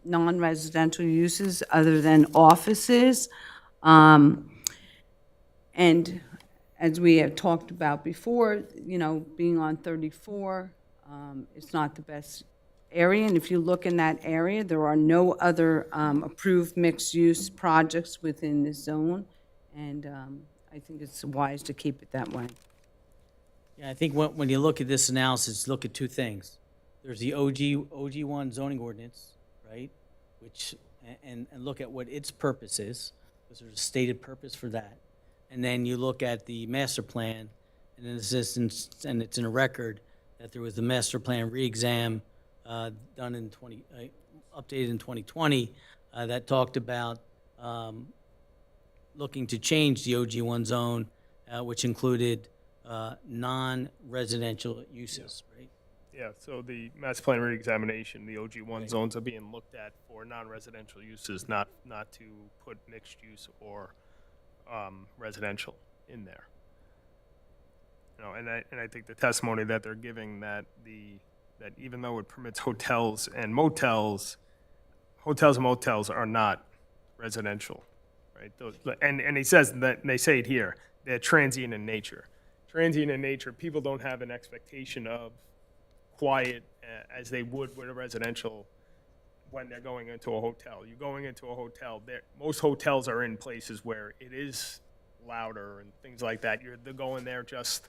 non-residential uses, other than offices. And as we have talked about before, being on 34, it's not the best area. And if you look in that area, there are no other approved mixed-use projects within this zone. And I think it's wise to keep it that way. Yeah, I think when you look at this analysis, look at two things. There's the OG1 zoning ordinance, right? And look at what its purpose is. because there's a stated purpose for that. And then you look at the master plan, and in this instance, and it's in a record, that there was the master plan re-exam done in updated in 2020, that talked about looking to change the OG1 zone, which included non-residential uses, right? Yeah, so the master plan reexamination, the OG1 zones are being looked at for non-residential uses, not to put mixed use or residential in there. You know, and I think the testimony that they're giving that even though it permits hotels and motels are not residential, right? And he says that, and they say it here, they're transient in nature. Transient in nature, people don't have an expectation of quiet as they would with a residential when they're going into a hotel. You're going into a hotel, most hotels are in places where it is louder and things like that. They're going there just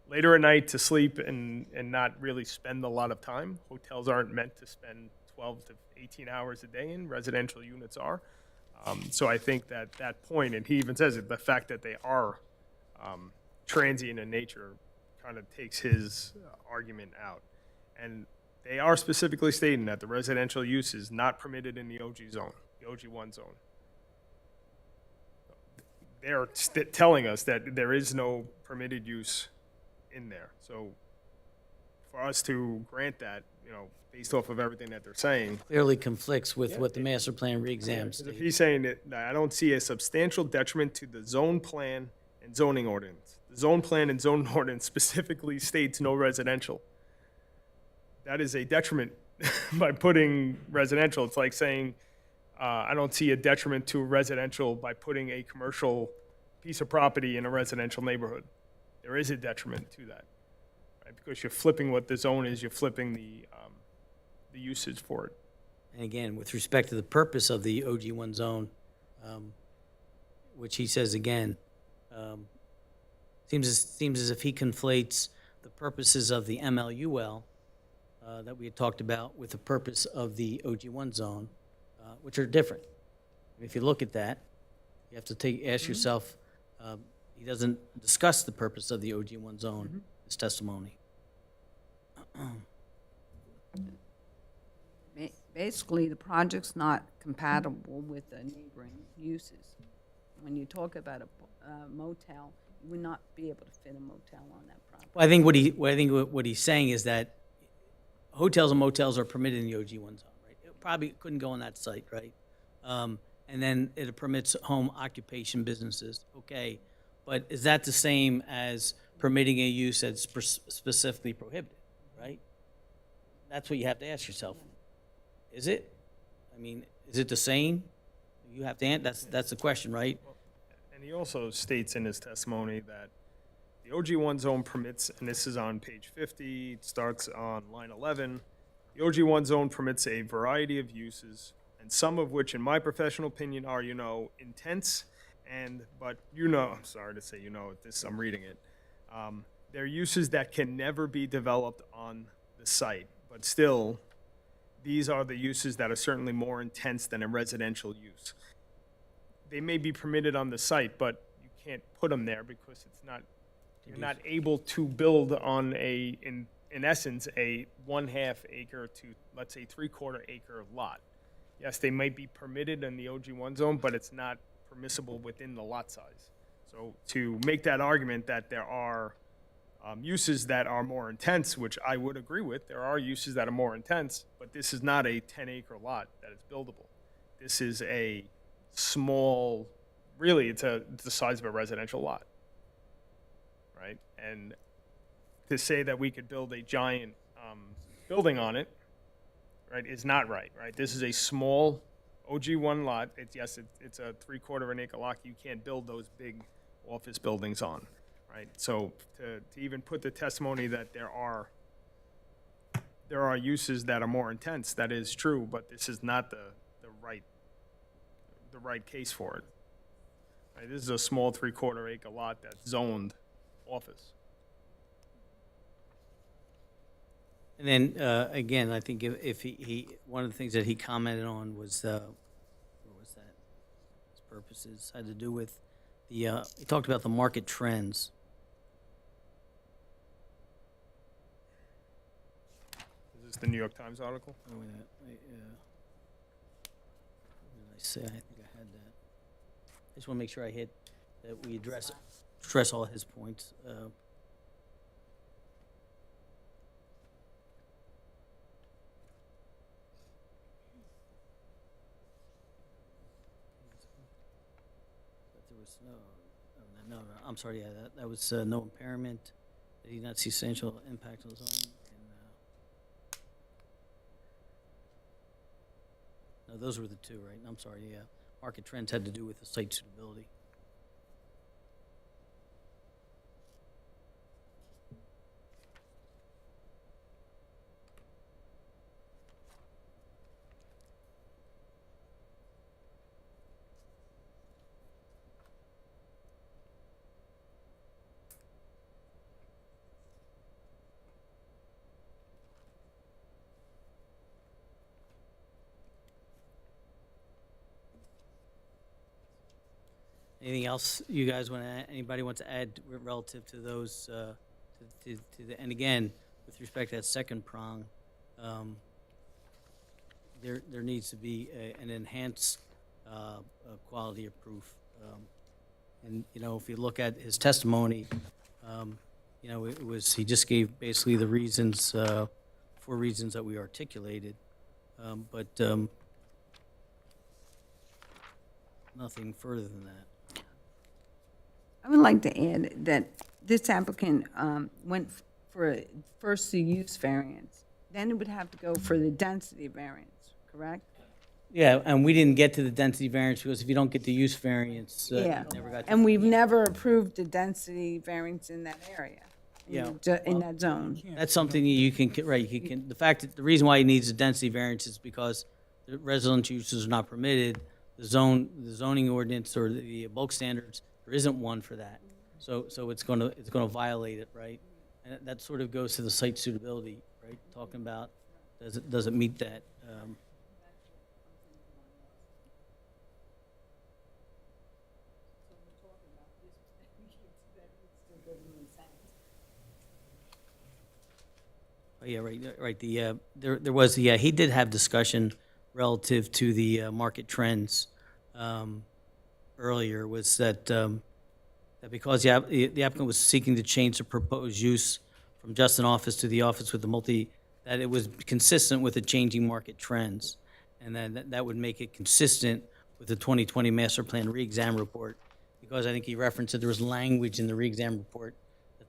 later at night to sleep and not really spend a lot of time. Hotels aren't meant to spend 12 to 18 hours a day in, residential units are. So I think that point, and he even says it, the fact that they are transient in nature kind of takes his argument out. And they are specifically stating that the residential use is not permitted in the OG zone, the OG1 zone. They're telling us that there is no permitted use in there. So for us to grant that, you know, based off of everything that they're saying, Clearly conflicts with what the master plan re-exam if states. he's saying that I don't see a substantial detriment to the zone plan and zoning ordinance. The zone plan and zoning ordinance specifically states no residential. That is a detriment by putting residential. It's like saying, I don't see a detriment to residential by putting a commercial piece of property in a residential neighborhood. There is a detriment to that, right? Because you're flipping what the zone is, you're flipping the usage for it. And again, with respect to the purpose of the OG1 zone, which he says again, seems as if he conflates the purposes of the MLUL that we had talked about with the purpose of the OG1 zone, which are different. If you look at that, you have to ask yourself, he doesn't discuss the purpose of the OG1 zone in his testimony. Basically, the project's not compatible with the neighboring uses. When you talk about a motel, you would not be able to fit a motel on that property. Well, I think what he's saying is that hotels and motels are permitted in the OG1 zone, right? It probably couldn't go on that site, right? And then it permits home occupation businesses, okay. But is that the same as permitting a use that's specifically prohibited, right? That's what you have to ask yourself. Is it? I mean, is it the same? You have to answer, that's the question, right? And he also states in his testimony that the OG1 zone permits, and this is on page 50, it starts on line 11, the OG1 zone permits a variety of uses, and some of which, in my professional opinion, are, intense, but I'm sorry to say I'm reading it. They're uses that can never be developed on the site, but still, these are the uses that are certainly more intense than a residential use. They may be permitted on the site, but you can't put them there because you're not able to build on in essence, a 1/2 acre to, let's say, 3/4 acre lot. Yes, they might be permitted in the OG1 zone, but it's not permissible within the lot size. So to make that argument that there are uses that are more intense, which I would agree with, there are uses that are more intense, but this is not a 10-acre lot that is buildable. This is a small, really, it's the size of a residential lot, right? And to say that we could build a giant building on it, right, is not right, right? This is a small OG1 lot. It's a 3/4 acre lot. You can't build those big office buildings on, right? So to even put the testimony that there are uses that are more intense, that is true, but this is not the right case for it. Right? This is a small 3/4 acre lot that's zoned office. And then, again, I think if he one of the things that he commented on was, where was that? His purposes, had to do with he talked about the market trends. Is this the New York Times article? Oh, wait a minute, what did I say? I think I had that. I just want to make sure I hit, that we stress all his points. That there was no, I'm sorry, yeah, that was no impairment. They did not see substantial impact on the zoning. No, those were the two, right? I'm sorry, yeah. Market trends had to do with the site suitability. Anything else you guys want to, anybody want to add relative to those, to the, and again, with respect to that second prong, there needs to be an enhanced quality of proof. And, you know, if you look at his testimony, you know, he just gave basically the reasons, 4 reasons that we articulated. But nothing further than that. I would like to add that this applicant went for first the use variance, then it would have to go for the density variance, correct? Yeah, and we didn't get to the density variance because if you don't get the use variance, Yeah, you never got to. and we've never approved the density variance in that area. Yeah. In that zone. That's something you can, right, you can, the fact that, the reason why he needs a density variance is because the residential uses are not permitted. The zoning ordinance or the bulk standards, there isn't one for that. So it's gonna violate it, right? And that sort of goes to the site suitability, right? Talking about, does it meet that? Oh, yeah, right. There was, he did have discussion relative to the market trends earlier, was that that because the applicant was seeking to change the proposed use from just an office to the office with the that it was consistent with the changing market trends, and then that would make it consistent with the 2020 Master Plan Re-Exam Report, because I think he referenced that there was language in the Re-Exam Report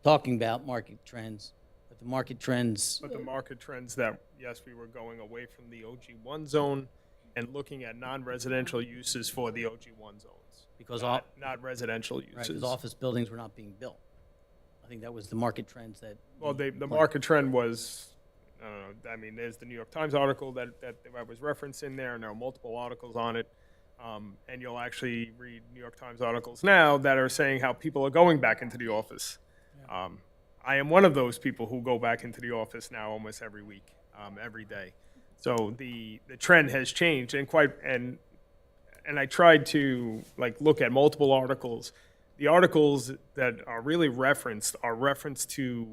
talking about market trends. The market trends. But the market trends that, yes, we were going away from the OG1 zone and looking at non-residential uses for the OG1 zones. Because not residential right, uses. because office buildings were not being built. I think that was the market trends that. Well, the market trend was, I don't know, I mean, there's the New York Times article that I was referencing there, and there are multiple articles on it. And you'll actually read New York Times articles now that are saying how people are going back into the office. I am one of those people who go back into the office now almost every week, every day. So the trend has changed, and I tried to look at multiple articles. The articles that are really referenced are referenced to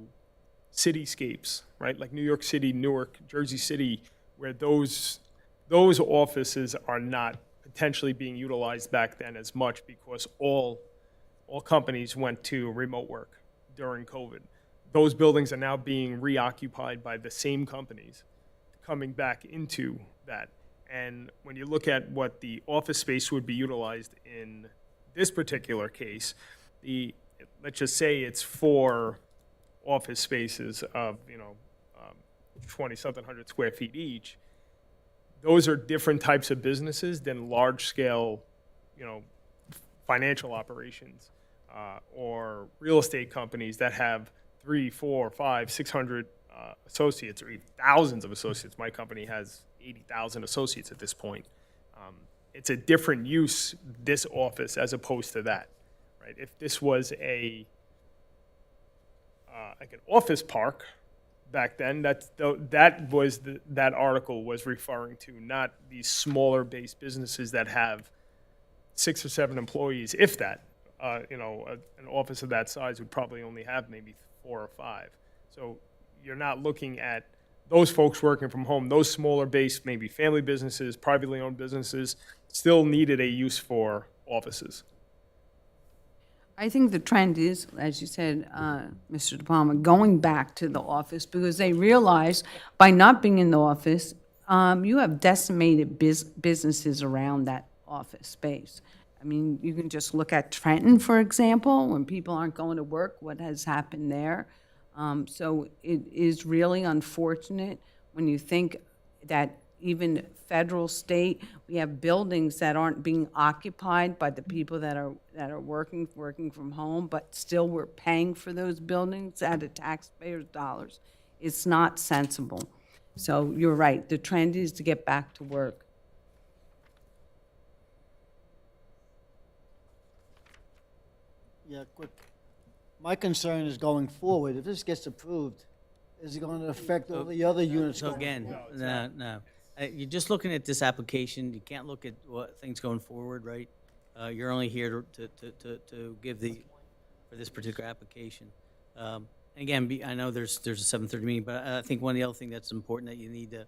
cityscapes, right? Like New York City, Newark, Jersey City, where those offices are not potentially being utilized back then as much because all companies went to remote work during COVID. Those buildings are now being reoccupied by the same companies coming back into that. And when you look at what the office space would be utilized in this particular case, let's just say it's 4 office spaces of 20-something hundred square feet each. Those are different types of businesses than large-scale, financial operations or real estate companies that have 300, 400, 500, 600 associates, or even thousands of associates. My company has 80,000 associates at this point. It's a different use, this office, as opposed to that, right? If this was like an office park back then, that article was referring to not these smaller based businesses that have 6 or 7 employees, if that. An office of that size would probably only have maybe 4 or 5. So you're not looking at those folks working from home. Those smaller based, maybe family businesses, privately owned businesses, still needed a use for offices. I think the trend is, as you said, Mr. De Palma, going back to the office because they realize by not being in the office, you have decimated businesses around that office space. I mean, you can just look at Trenton, for example, when people aren't going to work, what has happened there. So it is really unfortunate when you think that even federal, state, we have buildings that aren't being occupied by the people that are working from home, but still we're paying for those buildings out of taxpayers' dollars. It's not sensible. So you're right, the trend is to get back to work. Yeah, quick. My concern is going forward, if this gets approved, is it going to affect all the other units? So going again, forward? no. You're just looking at this application. You can't look at what things going forward, right? You're only here to give for this particular application. And again, I know there's a 7:30 meeting, but I think one of the other thing that's important that you need to,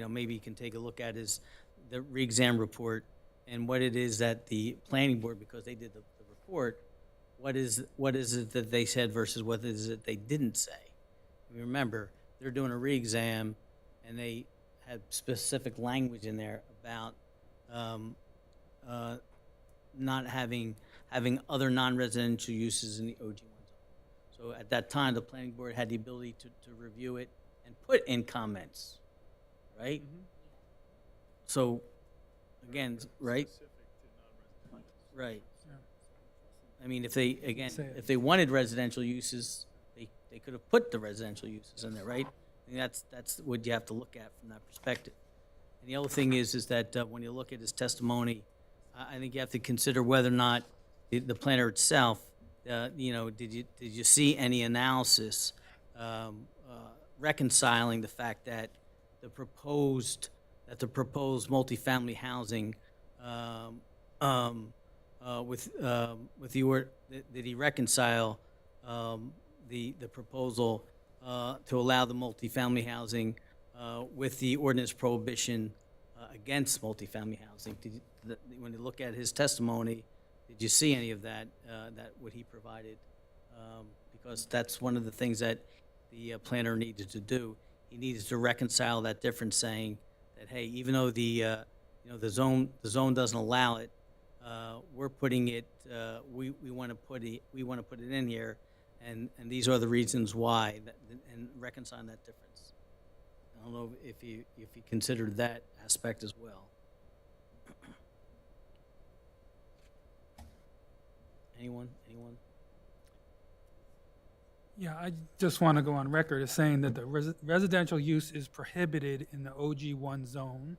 maybe you can take a look at is the re-exam report and what it is that the planning board, because they did the report, what is it that they said versus what is it they didn't say. Remember, they're doing a re-exam, and they had specific language in there about not having other non-residential uses in the OG1 zone. So at that time, the planning board had the ability to review it and put in comments, right? So, again, right? Right. I mean, if they wanted residential uses, they could have put the residential uses in there, right? I mean, that's what you have to look at from that perspective. And the other thing is that when you look at his testimony, I think you have to consider whether or not the planner itself, did you see any analysis reconciling the fact that the proposed multifamily housing did he reconcile the proposal to allow the multifamily housing with the ordinance prohibition against multifamily housing? When you look at his testimony, did you see any of that, what he provided? Because that's one of the things that the planner needed to do. He needed to reconcile that difference, saying that, hey, even though the zone doesn't allow it, we're putting it. We want to put it in here, and these are the reasons why, and reconcile that difference. I don't know if you considered that aspect as well. Anyone? Yeah, I just want to go on record as saying that the residential use is prohibited in the OG1 zone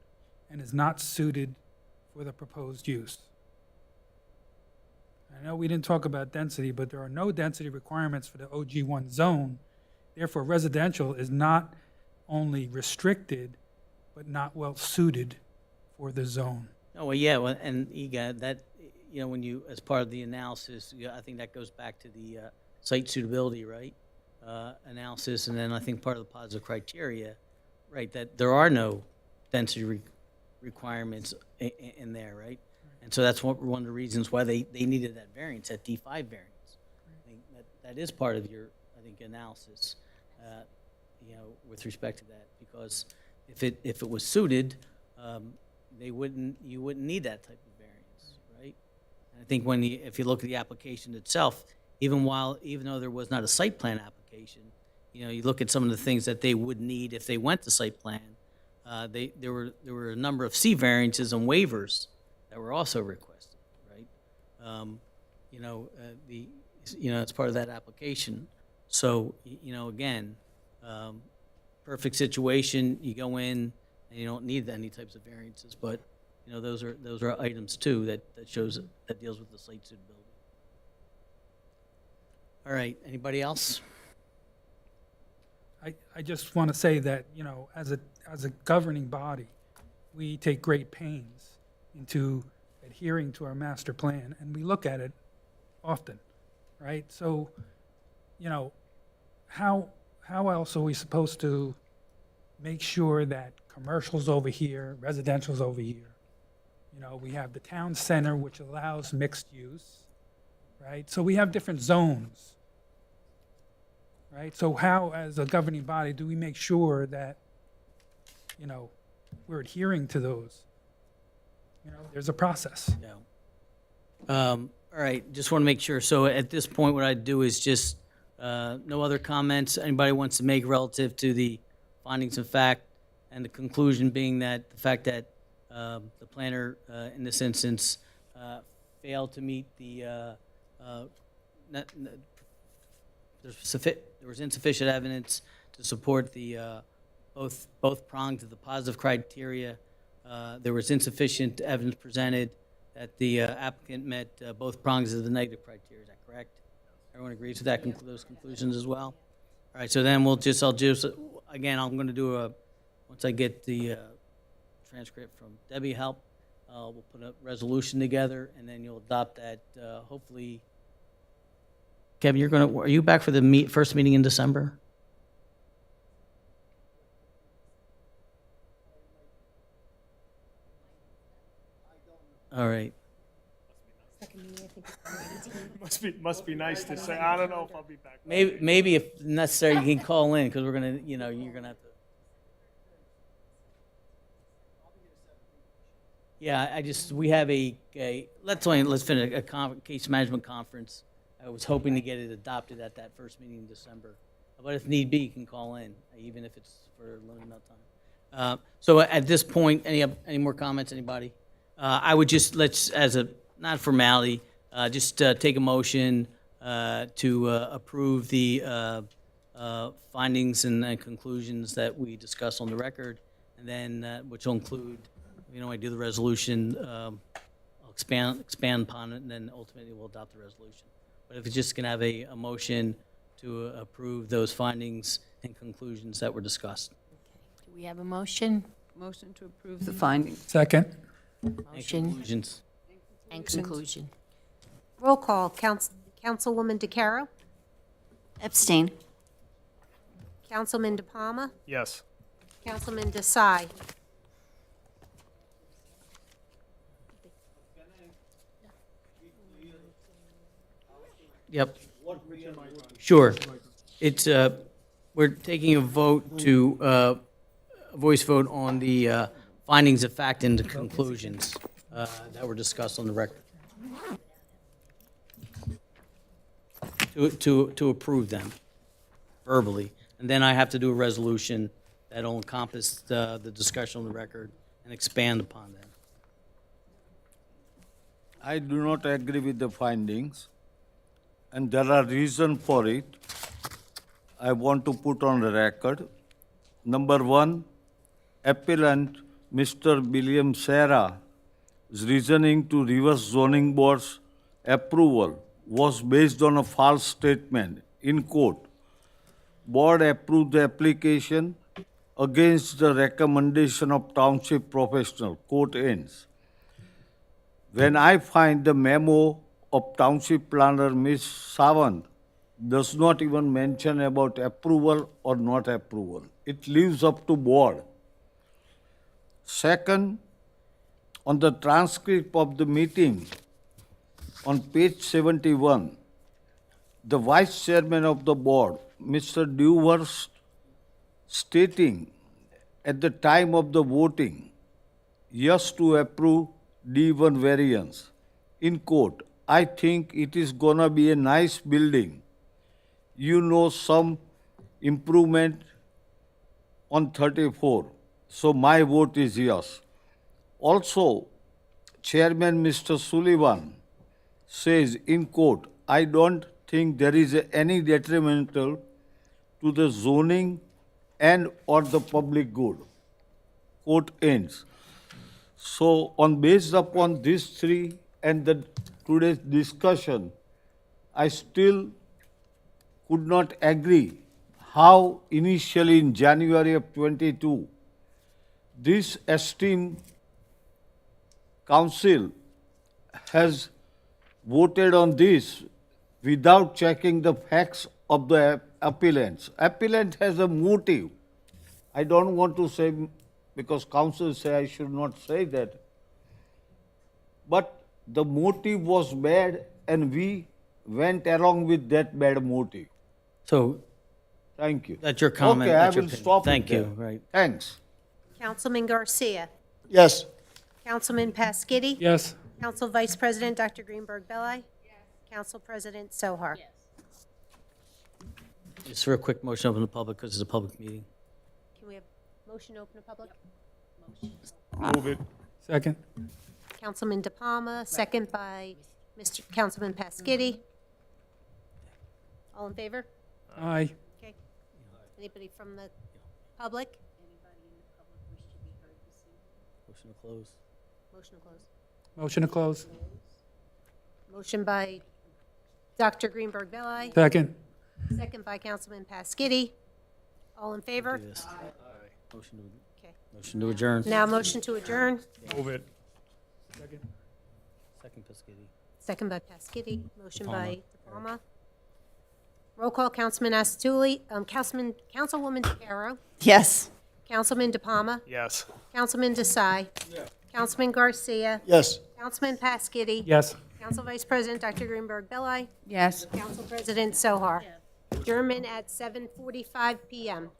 and is not suited for the proposed use. I know we didn't talk about density, but there are no density requirements for the OG1 zone. Therefore, residential is not only restricted, but not well suited for the zone. Oh, well, yeah, well, and EGA, that, when you, as part of the analysis, I think that goes back to the site suitability, right? Analysis, and then I think part of the positive criteria, right, that there are no density requirements in there, right? And so that's one of the reasons why they needed that variance, that D5 variance. I think that is part of your, analysis, with respect to that, because if it was suited, you wouldn't need that type of variance, right? And I think if you look at the application itself, even though there was not a site plan application, you look at some of the things that they would need if they went to site plan. There were a number of C variances and waivers that were also requested, right? It's part of that application. So, again, perfect situation, you go in and you don't need any types of variances, but, those are items too that deals with the site suitability. All right, anybody else? I just want to say that, as a governing body, we take great pains into adhering to our master plan, and we look at it often, right? So, you know, how else are we supposed to make sure that commercial's over here, residential's over here? You know, we have the town center, which allows mixed use, right? So we have different zones, right? So how, as a governing body, do we make sure that, you know, we're adhering to those? You know, there's a process. Yeah. All right, just want to make sure. So at this point, what I'd do is just, no other comments anybody wants to make relative to the findings of fact, and the conclusion being that the fact that the planner, in this instance, failed to meet the, there was insufficient evidence to support the, both prongs of the positive criteria. There was insufficient evidence presented that the applicant met both prongs of the negative criteria. Is that correct? Everyone agrees with that, those conclusions as well? All right, so then I'll just, again, I'm going to do once I get the transcript from Debbie help, we'll put a resolution together, and then you'll adopt that, hopefully. Kevin, are you back for the first meeting in December? All right. Must be nice to say. I don't know if I'll be back. Maybe if necessary, you can call in, because we're gonna, you're gonna have to. Yeah, we have let's finish a case management conference. I was hoping to get it adopted at that first meeting in December. But if need be, you can call in, even if it's for a limited amount of time. So at this point, any more comments, anybody? I would just, as a, not formality, just take a motion to approve the findings and conclusions that we discussed on the record, and then, which will include, I do the resolution, I'll expand upon it, and then ultimately we'll adopt the resolution. But if it's just going to have a motion to approve those findings and conclusions that were discussed. Do we have a motion? Motion to approve the findings. Second. And Motion conclusions. and conclusion. Roll call. Councilwoman DeCaro? Abstain. Councilman DePalma? Yes. Councilman Desai? Yep. Sure. It's, we're taking a vote a voice vote on the findings of fact and the conclusions that were discussed on the record. To approve them verbally. And then I have to do a resolution that'll encompass the discussion on the record and expand upon them. I do not agree with the findings, and there are reasons for it. I want to put on the record. Number one, appellant Mr. William Serra's reasoning to reverse zoning board's approval was based on a false statement in court. Board approved the application against the recommendation of township professional, quote ends. When I find the memo of township planner Ms. Sawant does not even mention about approval or not approval. It leaves up to board. Second, on the transcript of the meeting, on page 71, the vice chairman of the board, Mr. Dewhurst, stating at the time of the voting, yes to approve D1 variance. In quote, I think it is gonna be a nice building. Some improvement on 34. So my vote is yes. Also, Chairman Mr. Sullivan says, in quote, I don't think there is any detrimental to the zoning and or the public good. Quote ends. So based upon these three and today's discussion, I still could not agree how initially in January of 22, this esteemed council has voted on this without checking the facts of the appellants. Appellant has a motive. I don't want to say, because counsel say I should not say that. But the motive was bad and we went along with that bad motive. So Thank you. that's your comment. Okay, I that's your will opinion. stop it Thank you, there. right. Thanks. Councilman Garcia. Yes. Councilman Pasquity. Yes. Council Vice President Dr. Greenberg Belli. Council President Sohar. Just for a quick motion, open the public, because it's a public meeting. Can we have motion to open to public? Move it. Second. Councilman De Palma, second by Mr. Councilman Pasquity. All in favor? Aye. Okay. Anybody from the public? Motion to close. Motion to close. Motion to close. Motion by Dr. Greenberg Belli, Second. second by Councilman Pasquity. All in favor? Do this. Motion to, Okay. motion to adjourn. Now motion to adjourn, Move it. Second Piscatty. second by Pasquity, motion by De Palma. Roll call, Councilman Astatuli, Councilwoman DeCaro, Yes. Councilman De Palma, Yes. Councilman Desai, Councilman Garcia, Yes. Councilman Pasquity, Yes. Council Vice President Dr. Greenberg Belli, Yes. Council President Sohar. Adjournment at 7:45 PM.